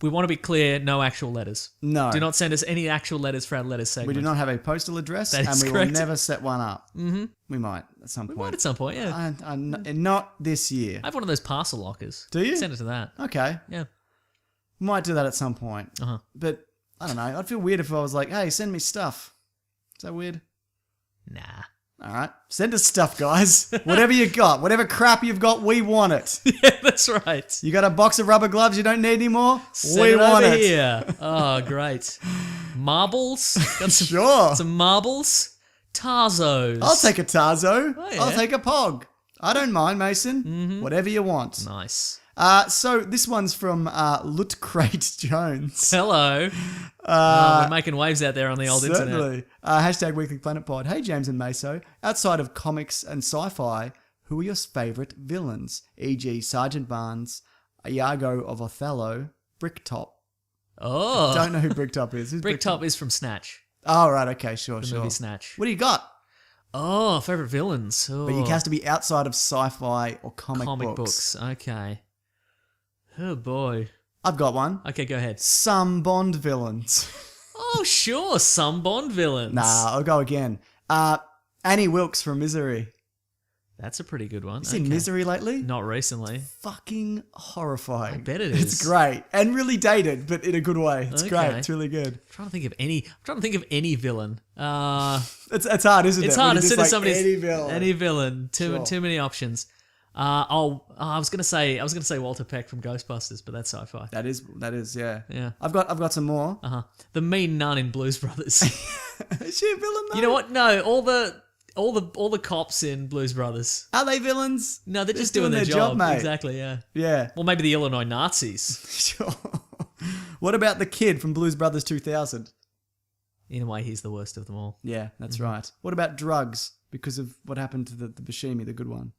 We want to be clear, no actual letters. no. Do not send us any actual letters for our letters segment. We do not have a postal address, That and is we correct. will never set one up. Mm-hmm. We might at some We point. might at some point, yeah. Not this year. I have one of those parcel lockers. Do you? Send it to that. Okay. Yeah. Might do that at some point. Uh-huh. But I don't know. I'd feel weird if I was like, hey, send me stuff. Is that weird? Nah. All right. Send us stuff, guys. Whatever you got. Whatever crap you've got, we want it. Yeah, that's right. You got a box of rubber gloves you don't need anymore? Send we it want over it. here. Oh, great. Marbles? Got some, Sure. some marbles? Tarzos. I'll take a Tarzo. Oh, yeah. I'll take a Pog. I don't mind, Mason. Whatever you want. Nice. So this one's from Loot Crate Jones. Hello. We're making waves out there on the old internet. Certainly. Hashtag Weekly Planet Pod. Hey, James and Meso. Outside of comics and sci-fi, who are your favourite villains? E.g. Sergeant Barnes, Iago of Othello, Bricktop. Oh. Don't know who Bricktop is. Who's Bricktop is from Snatch. Oh, right. Okay, sure, The sure. movie Snatch. What do you got? Oh, favourite villains. Oh. But it has to be outside of sci-fi or comic books. Okay. Oh, boy. I've got one. Okay, go ahead. Some Bond villains. Oh, sure. Some Bond villains. Nah, I'll go again. Annie Wilkes from Misery. That's a pretty good one. You seen Misery lately? Not recently. Fucking horrifying. I bet it It's is. great and really dated, but in a good way. It's great. Okay. It's really good. I'm trying to think of any villain. It's hard, isn't it? It's hard When as you soon just as somebody's any villain. Any villain. Sure. Too many options. I was gonna say Walter Peck from Ghostbusters, but that's sci-fi. That is, yeah. Yeah. I've got some more. The mean nun in Blues Brothers. Is she a villain though? You know what? No, all the cops in Blues Brothers. Are they villains? No, they're just doing their job, mate. Exactly. Yeah. Yeah. Well, maybe the Illinois Nazis. Sure. What about the kid from Blues Brothers 2000? In a way, he's the worst of them all. Yeah, that's right. What about drugs? Because of what happened to the Buscemi, the good one,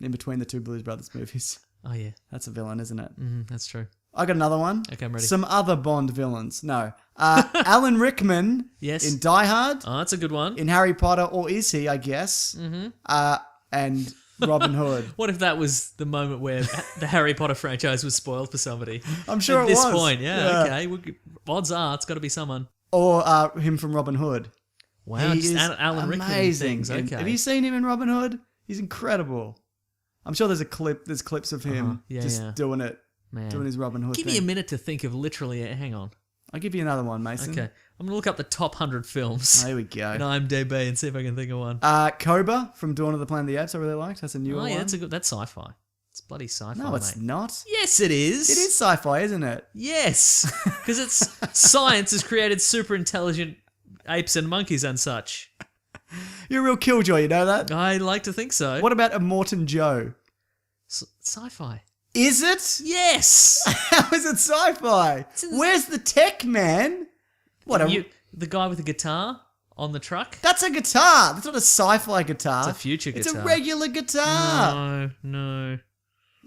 in between the two Blues Brothers movies. Oh yeah. That's a villain, isn't it? That's true. I got another one. Okay, I'm ready. Some other Bond villains. No. Alan Rickman Yes. in Die Hard, Oh, that's a good one. in Harry Potter, or is he, I guess? Mm-hmm. And Robin Hood. What if that was the moment where the Harry Potter franchise was spoiled for somebody? I'm sure At it this was. point, Yeah. okay. Odds are it's got to be someone. Or him from Robin Hood. Wow, He just is Alan Rickman amazing. things. Okay. Have you seen him in Robin Hood? He's incredible. I'm sure there's clips of him Yeah, just yeah. doing it, Man. doing his Robin Hood Give thing. me a minute to think of literally. Hang on. I'll give you another one, Mason. Okay, I'm gonna look up the top 100 films There we in go. IMDb and see if I can think of one. Cobra from Dawn of the Planet of the Apes. I really liked. That's a newer Oh one. yeah, that's sci-fi. It's bloody sci-fi. No, it's mate. not. Yes, it is. It is sci-fi, isn't it? Yes, because it's science has created super intelligent apes and monkeys and such. You're a real killjoy, you know that? I like to think so. What about Immortan Joe? Sci-fi? Is it? Yes. How is it sci-fi? Where's the tech, man? What The guy with the guitar on the truck? That's a guitar. That's not a sci-fi guitar. It's a future It's a guitar. regular guitar. No.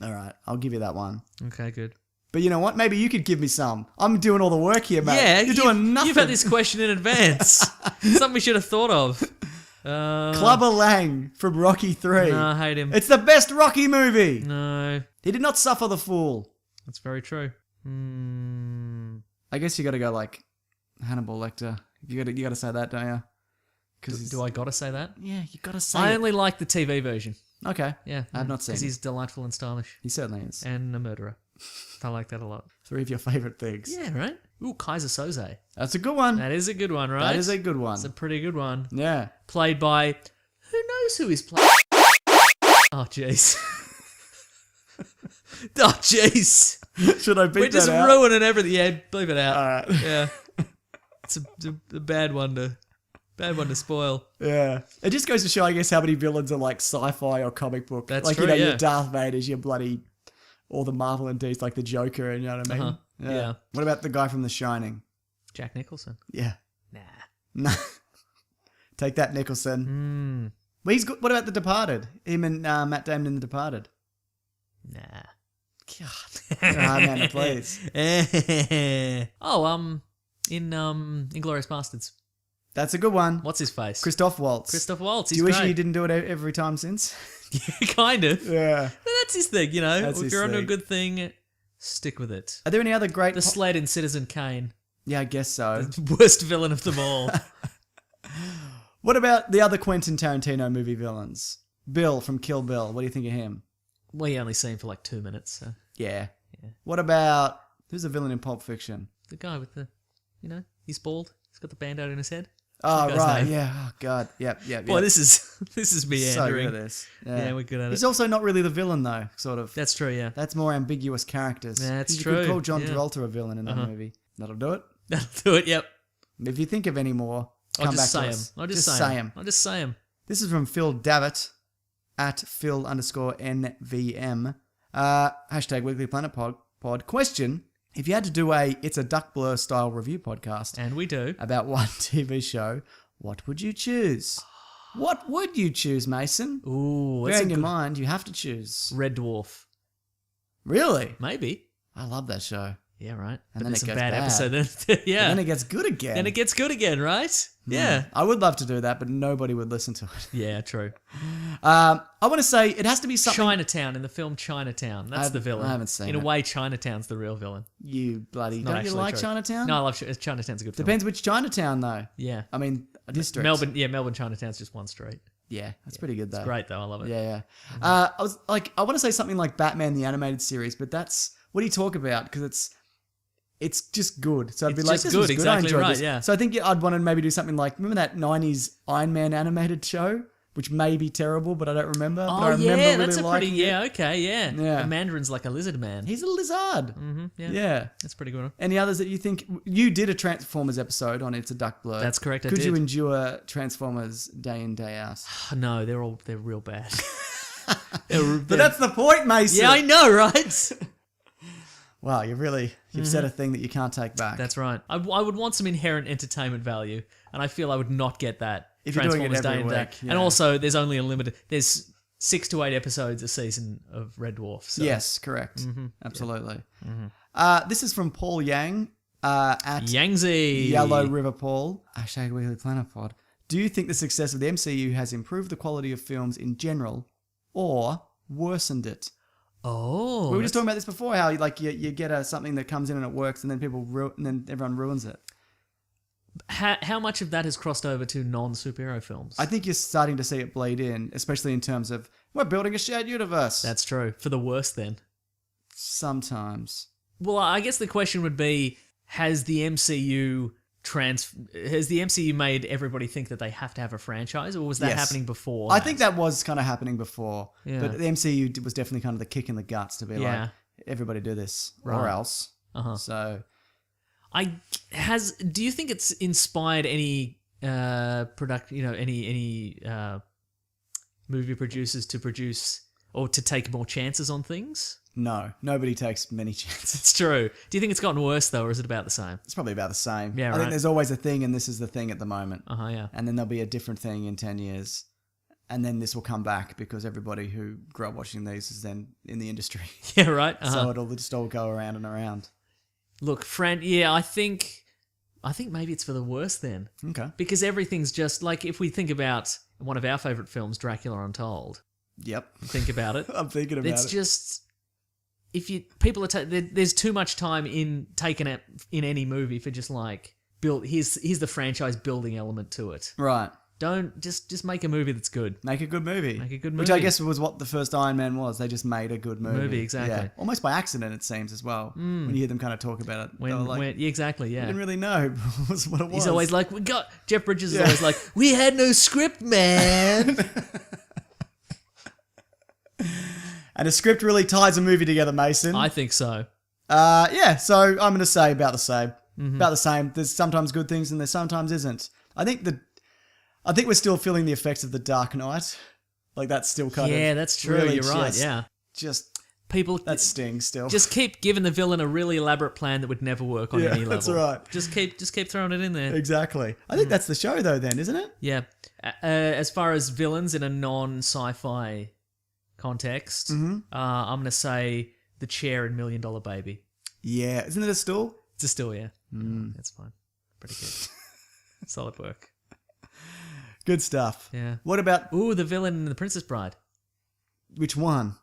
All right, I'll give you that one. Okay, good. But you know what? Maybe you could give me some. I'm doing all the work here, mate. Yeah, You're doing nothing. You've had this question in advance. Something we should have thought of. Clubber Lang from Rocky 3. No, I hate him. It's the best Rocky movie. No, He did not suffer the fool. that's very true. I guess you got to go like Hannibal Lecter. You got to say that, don't you? Do I gotta say that? Yeah, you got to say I it. only like the TV version. Okay. Yeah, I have not seen because it. he's delightful and stylish He certainly is. and a murderer. I like that a lot. 3 of your favourite things. Yeah, right. Ooh, Kaiser Soze. That's a good one. That is a good one, right? That is a good one. It's a pretty good one. Yeah. Played by who knows who he's playing. Oh jeez. Oh jeez. Should I beat We're just that out? ruining everything. Yeah, leave it out. All right. Yeah. It's a bad one to spoil. Yeah. It just goes to show, I guess, how many villains are like sci-fi or comic book. That's like, true, you know, yeah. your Darth Vaders, your bloody, all the Marvel and D's, like the Joker, and you know what I mean? Yeah. What about the guy from The Shining? Jack Nicholson. Yeah. Nah. No. Take that, Nicholson. Well, he's good. What about The Departed? Him and Matt Damon in The Departed. Nah. God. Man, please. In Inglourious Bastards. That's a good one. What's his face? Christoph Waltz. Christoph Waltz. Do He's you wish great. you didn't do it every time since? Yeah, kind of. Yeah. But that's his thing, you know. That's If his you're onto a thing. good thing, stick with it. Are there any other great... The sled in Citizen Kane. Yeah, I guess so. The worst villain of them all. What about the other Quentin Tarantino movie villains? Bill from Kill Bill. What do you think of him? Well, you only see him for like 2 minutes. So. Yeah. What about... Who's the villain in Pulp Fiction? The guy with the, he's bald. He's got the band-aid in his head. Oh, That guy's right. name. Yeah. Oh, God. Yep. Boy, this is so meandering. good at this. Yeah, we're good at He's it. also not really the villain, though, sort of. That's true, yeah. That's more ambiguous characters. Yeah, that's you true, could call John yeah. Travolta a villain in that movie. That'll do it. That'll do it, yep. If you think of any more, I'll come back just say to him. us. I'll just say him. I'll just say him. This is from Phil Davitt at Phil_NVM. Hashtag Weekly Planet Pod. Question: if you had to do it's a Duck Blur style review podcast, And we do. about one TV show, what would you choose? What would you choose, Mason? Ooh, that's Bearing a in good... mind, you have to choose. Red Dwarf. Really? Maybe. I love that show. Yeah, right. And But then there's it some goes bad bad. episode. Yeah. And then it gets good again. Then it gets good again, right? Yeah. I would love to do that, but nobody would listen to it. Yeah, true. I want to say it has to be something. Chinatown, in the film Chinatown. That's the villain. I haven't seen In a it. way, Chinatown's the real villain. You bloody... Not Don't you actually like true. Chinatown? No, I love Chinatown's a good film. Depends which Chinatown, though. Yeah. I mean, a district. Melbourne Chinatown's just one street. Yeah, that's pretty good, though. Great, though. I love it. Yeah. I was like, I want to say something like Batman the Animated Series, but that's... What do you talk about? Because it's just good. So I'd be It's like, just this good, was good. exactly I enjoyed right, this. yeah. So I think I'd want to maybe do something like, remember that 90s Iron Man animated show? Which may be terrible, but I don't remember. But I Oh, remember yeah, really that's a pretty... liking Yeah, it. okay, yeah. Yeah. The Mandarin's like a lizard man. He's a lizard. Yeah. Yeah. That's pretty good. Any others that you think... You did a Transformers episode on It's a Duck Blur. That's correct, I Could you did. endure Transformers day in, day out? No, they're real bad. But that's the point, Mason. Yeah, I know, right? Wow, you've said a thing that you can't take back. That's right. I would want some inherent entertainment value, and I feel I would not get that. If you're doing it Transformers every day in, day. week, yeah. And also, there's only a limited. There's 6 to 8 episodes a season of Red Dwarf. So. Yes, correct. Mm-hmm. Absolutely. This is from Paul Yang at Yangtze. Yellow River Paul. Hashtag Weekly Planet Pod. Do you think the success of the MCU has improved the quality of films in general or worsened it? Oh, We were just talking about this before, how you get something that comes in and it works, and then and then everyone ruins it. how much of that has crossed over to non-superhero films? I think you're starting to see it bleed in, especially in terms of we're building a shared universe. That's true. For the worst, then. Sometimes. Well, I guess the question would be: has the MCU made everybody think that they have to have a franchise, or was that Yes. happening before? I think that was kind of happening before, Yeah. but the MCU was definitely kind of the kick in the guts to be Yeah. like, everybody do this or Right. else. So Do you think it's inspired any any movie producers to produce or to take more chances on things? no, nobody takes many chances. It's true. Do you think it's gotten worse though, or is it about the same? It's probably about the same. Yeah, I right. think there's always a thing, and this is the thing at the moment. Yeah. And then there'll be a different thing in 10 years. And then this will come back because everybody who grew up watching these is then in the industry. Yeah, right. So it'll just all go around and around. Look, Fran, yeah, I think maybe it's for the worse then. Okay. Because everything's just like, if we think about one of our favorite films, Dracula Untold, Yep. think about it. I'm thinking about It's it. just, there's too much time taken in any movie for just like, here's the franchise building element to it. Right. Don't just make a movie that's good. Make a good movie. Make a good Which I movie. guess was what the first Iron Man was. They just made a good movie. Exactly. Yeah. Almost by accident, it seems, as well. When you hear them kind of talk about it. They were like, Yeah, exactly, yeah. I didn't really know what it was. He's always like, Jeff Bridges is always like, we had no script, man. And a script really ties a movie together, Mason. I think so. Yeah, so I'm going to say about the same. Mm-hmm. About the same. There's sometimes good things and there sometimes isn't. I think we're still feeling the effects of The Dark Knight. Like that's still kind of... Yeah, that's true. really You're right, just- yeah. Just people... That stings still. Just keep giving the villain a really elaborate plan that would never work on any level. That's right. Just keep throwing it in there. Exactly. I think that's the show though then, isn't it? Yeah. As far as villains in a non-sci-fi context, I'm going to say the chair in $1 Million Baby. Yeah. Isn't it a stool? It's a still, yeah. That's fine. Pretty good. Solid work. Good stuff. Yeah. What about... Ooh, the villain in The Princess Bride. Which one?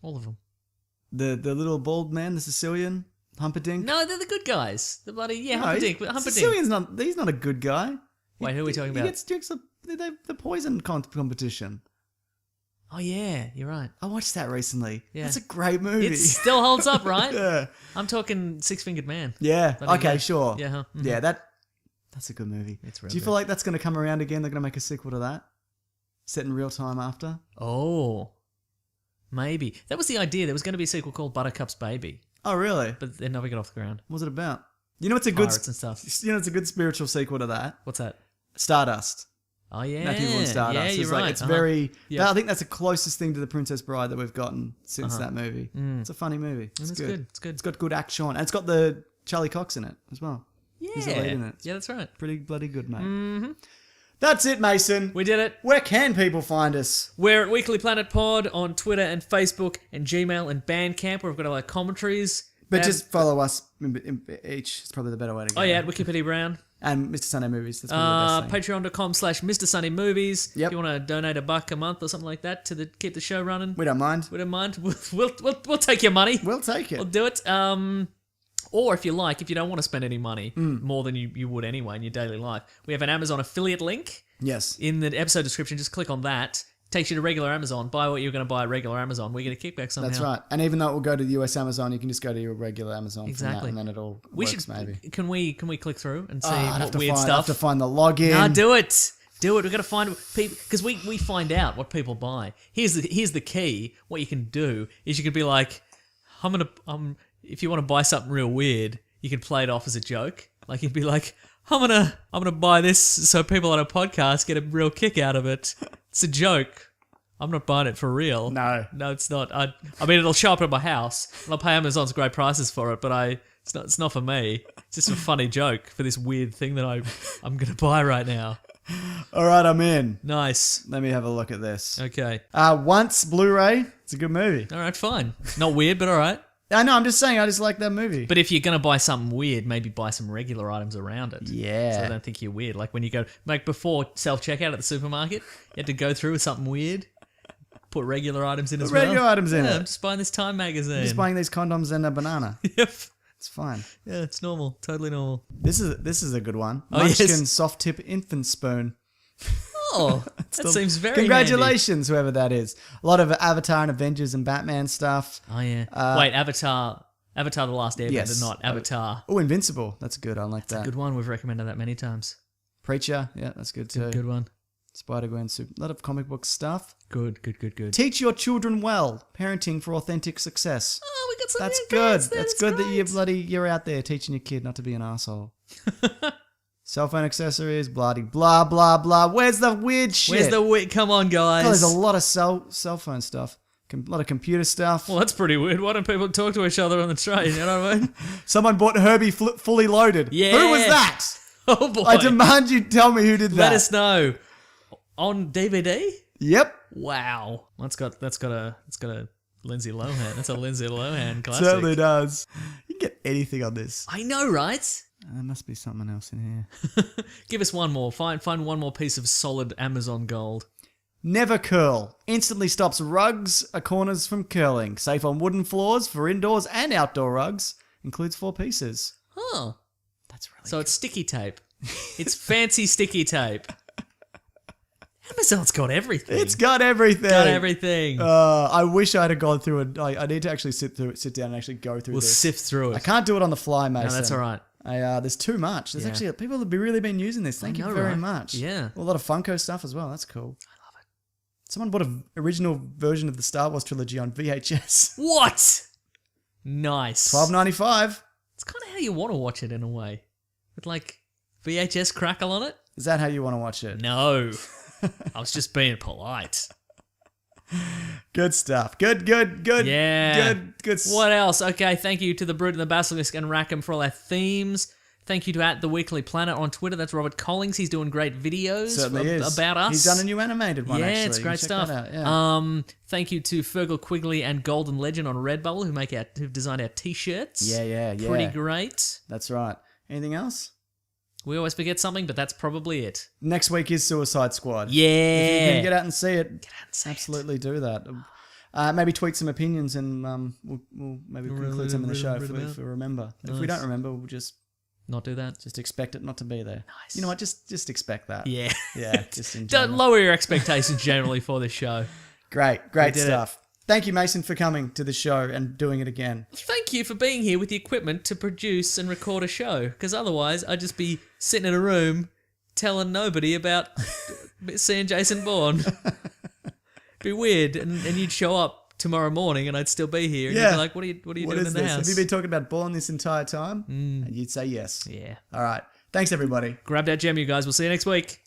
All of them. The little bald man, the Sicilian? Humperdinck? No, they're the good guys. The bloody... Yeah, No, Humperdinck. But Humperdinck. Sicilian's not... He's not a good guy. Wait, who are we talking He about? gets drinks the poison competition. Oh, yeah. You're right. I watched that recently. Yeah. That's a great movie. It still holds up, right? Yeah. I'm talking Six-Fingered Man. Yeah. Bloody Okay, good. sure. Yeah, huh? Yeah, that's a good movie. It's Do real you good. feel like that's going to come around again? They're going to make a sequel to that? Set in real time after? Oh. Maybe. That was the idea. There was going to be a sequel called Buttercup's Baby, Oh, really? but they never got off the ground. What was it about? You know, it's a good... Pirates and stuff. You know, it's a good spiritual sequel to that. What's that? Stardust. Oh, yeah. Matthew Vaughn Stardust. Yeah, you're It's right. like, it's very... Yeah. I think that's the closest thing to The Princess Bride that we've gotten since that movie. It's a funny movie. It's It's good. good. It's good. It's got good action. And it's got the Charlie Cox in it as well. Yeah. He's the lead in it. Yeah, that's right. Pretty bloody good, mate. Mm-hmm. That's it, Mason. We did it. Where can people find us? We're at Weekly Planet Pod on Twitter and Facebook and Gmail and Bandcamp, where we've got all our commentaries. But And- just follow us in each. It's probably the better way to go. Oh, yeah, at Wikipedia Brown. And Mr. Sunday Movies. That's probably the best thing. Patreon.com/Mr. Sunny Movies. Yep. If you want to donate $1 a month or something like that to keep the show running, We don't mind. we don't mind. We'll take your money. We'll take it. We'll do it. Or if you don't want to spend any money, more than you would anyway in your daily life, we have an Amazon affiliate link Yes. in the episode description. Just click on that. Takes you to regular Amazon. Buy what you're going to buy at regular Amazon. We're going to kick back somehow. That's right. And even though it will go to the US Amazon, you can just go to your regular Amazon Exactly. from that, and then it all We works should. maybe. Can we click through and see I'd what weird I'd stuff? have to find the login. Nah, do it. Do it. We've got to find people because we find out what people buy. Here's the key. What you can do is you can be like, if you want to buy something real weird, you can play it off as a joke. Like you'd be like, I'm gonna buy this so people on a podcast get a real kick out of it. It's a joke. I'm not buying it for real. No. No, it's not. I mean, it'll show up at my house, and I'll pay Amazon's great prices for it. But it's not for me. It's just a funny joke for this weird thing that I'm gonna buy right now. All right, I'm in. Nice. Let me have a look at this. Okay. Once Blu-ray. It's a good movie. All right. Fine. Not weird, but all right. I know. I'm just saying. I just like that movie. But if you're gonna buy something weird, maybe buy some regular items around it. Yeah. So I don't think you're weird. Like when you go, like before self-checkout at the supermarket, you had to go through with something weird. Put regular items in as well. regular items in yeah, it. I'm just buying this Time magazine. Just buying these condoms and a banana. Yep. It's fine. Yeah, it's normal. Totally normal. This is a good one. Oh, Munchkin yes. soft tip infant spoon. Oh, that seems very Congratulations, whoever that is. A lot of Avatar and Avengers and Batman stuff. handy. Oh yeah. Wait, Avatar the Last Airbender, Yes. not Avatar. Oh, Invincible. That's good. I like that. Good one. We've recommended that many times. Preacher. Yeah, that's good too. Good one. Spider-Gwen. A lot of comic book stuff. Good. Teach your children well. Parenting for authentic success. Oh, we got some That's new good. parents there. That's good that you're out there teaching your kid not to be an asshole. Cell phone accessories, blah blah blah blah. Where's the weird shit? Where's the wit? Come on, guys. God, there's a lot of cell phone stuff. A lot of computer stuff. Well, that's pretty weird. Why don't people talk to each other on the train? You know what I mean? Someone bought Herbie fully loaded. Yeah. Who was that? Oh boy. I demand you tell me who did that. Let us know. On DVD? Yep. Wow. That's got a Lindsay Lohan. That's a Lindsay Lohan classic. Certainly does. You can get anything on this. I know, right? There must be something else in here. Give us one more. Find one more piece of solid Amazon gold. Never curl. Instantly stops rugs or corners from curling. Safe on wooden floors for indoors and outdoor rugs. Includes 4 pieces. Oh. That's really So it's sticky tape. It's fancy sticky tape. Amazon's got everything. It's got everything. got everything. I wish I'd have gone through it. I need to actually sit down and actually go through We'll this. sift through it. I can't do it on the fly, Mason. No, that's all right. There's too much. There's Yeah. actually people have really been using this. Thank know, you very right? much. Yeah. A lot of Funko stuff as well. That's cool. I love it. Someone bought an original version of the Star Wars trilogy on VHS. What? Nice. $12.95. It's kind of how you want to watch it in a way. With like VHS crackle on it. Is that how you want to watch it? No. I was just being polite. Good stuff. Good. Yeah. Good. What else? Okay, thank you to the Brute and the Basilisk and Rackham for all our themes. Thank you to @TheWeeklyPlanet on Twitter. That's Robert Collings. He's doing great videos about us. He's done a new animated one, actually. Yeah, it's great stuff. Thank you to Fergal Quigley and Golden Legend on Redbubble who've designed our t-shirts. Yeah. Pretty great. That's right. Anything else? We always forget something, but that's probably it. Next week is Suicide Squad. Yeah. If you can get out and see it, absolutely do that. Maybe tweet some opinions and we'll maybe include some in the show if we remember. Nice. If we don't remember, we'll just... Not do that. Just expect it not to be there. Nice. You know what? Just expect that. Yeah. Yeah. Just in Don't lower your expectations generally for this show. Great stuff. Thank you, Mason, for coming to the show and doing it again. Thank you for being here with the equipment to produce and record a show. Because otherwise, I'd just be sitting in a room telling nobody about seeing Jason Bourne. Be weird, and you'd show up tomorrow morning and I'd still be here. And you'd be like, what are you doing in the house? Have you been talking about Bourne this entire time? And you'd say yes. Yeah. All right. Thanks, everybody. Grab that gem, you guys. We'll see you next week.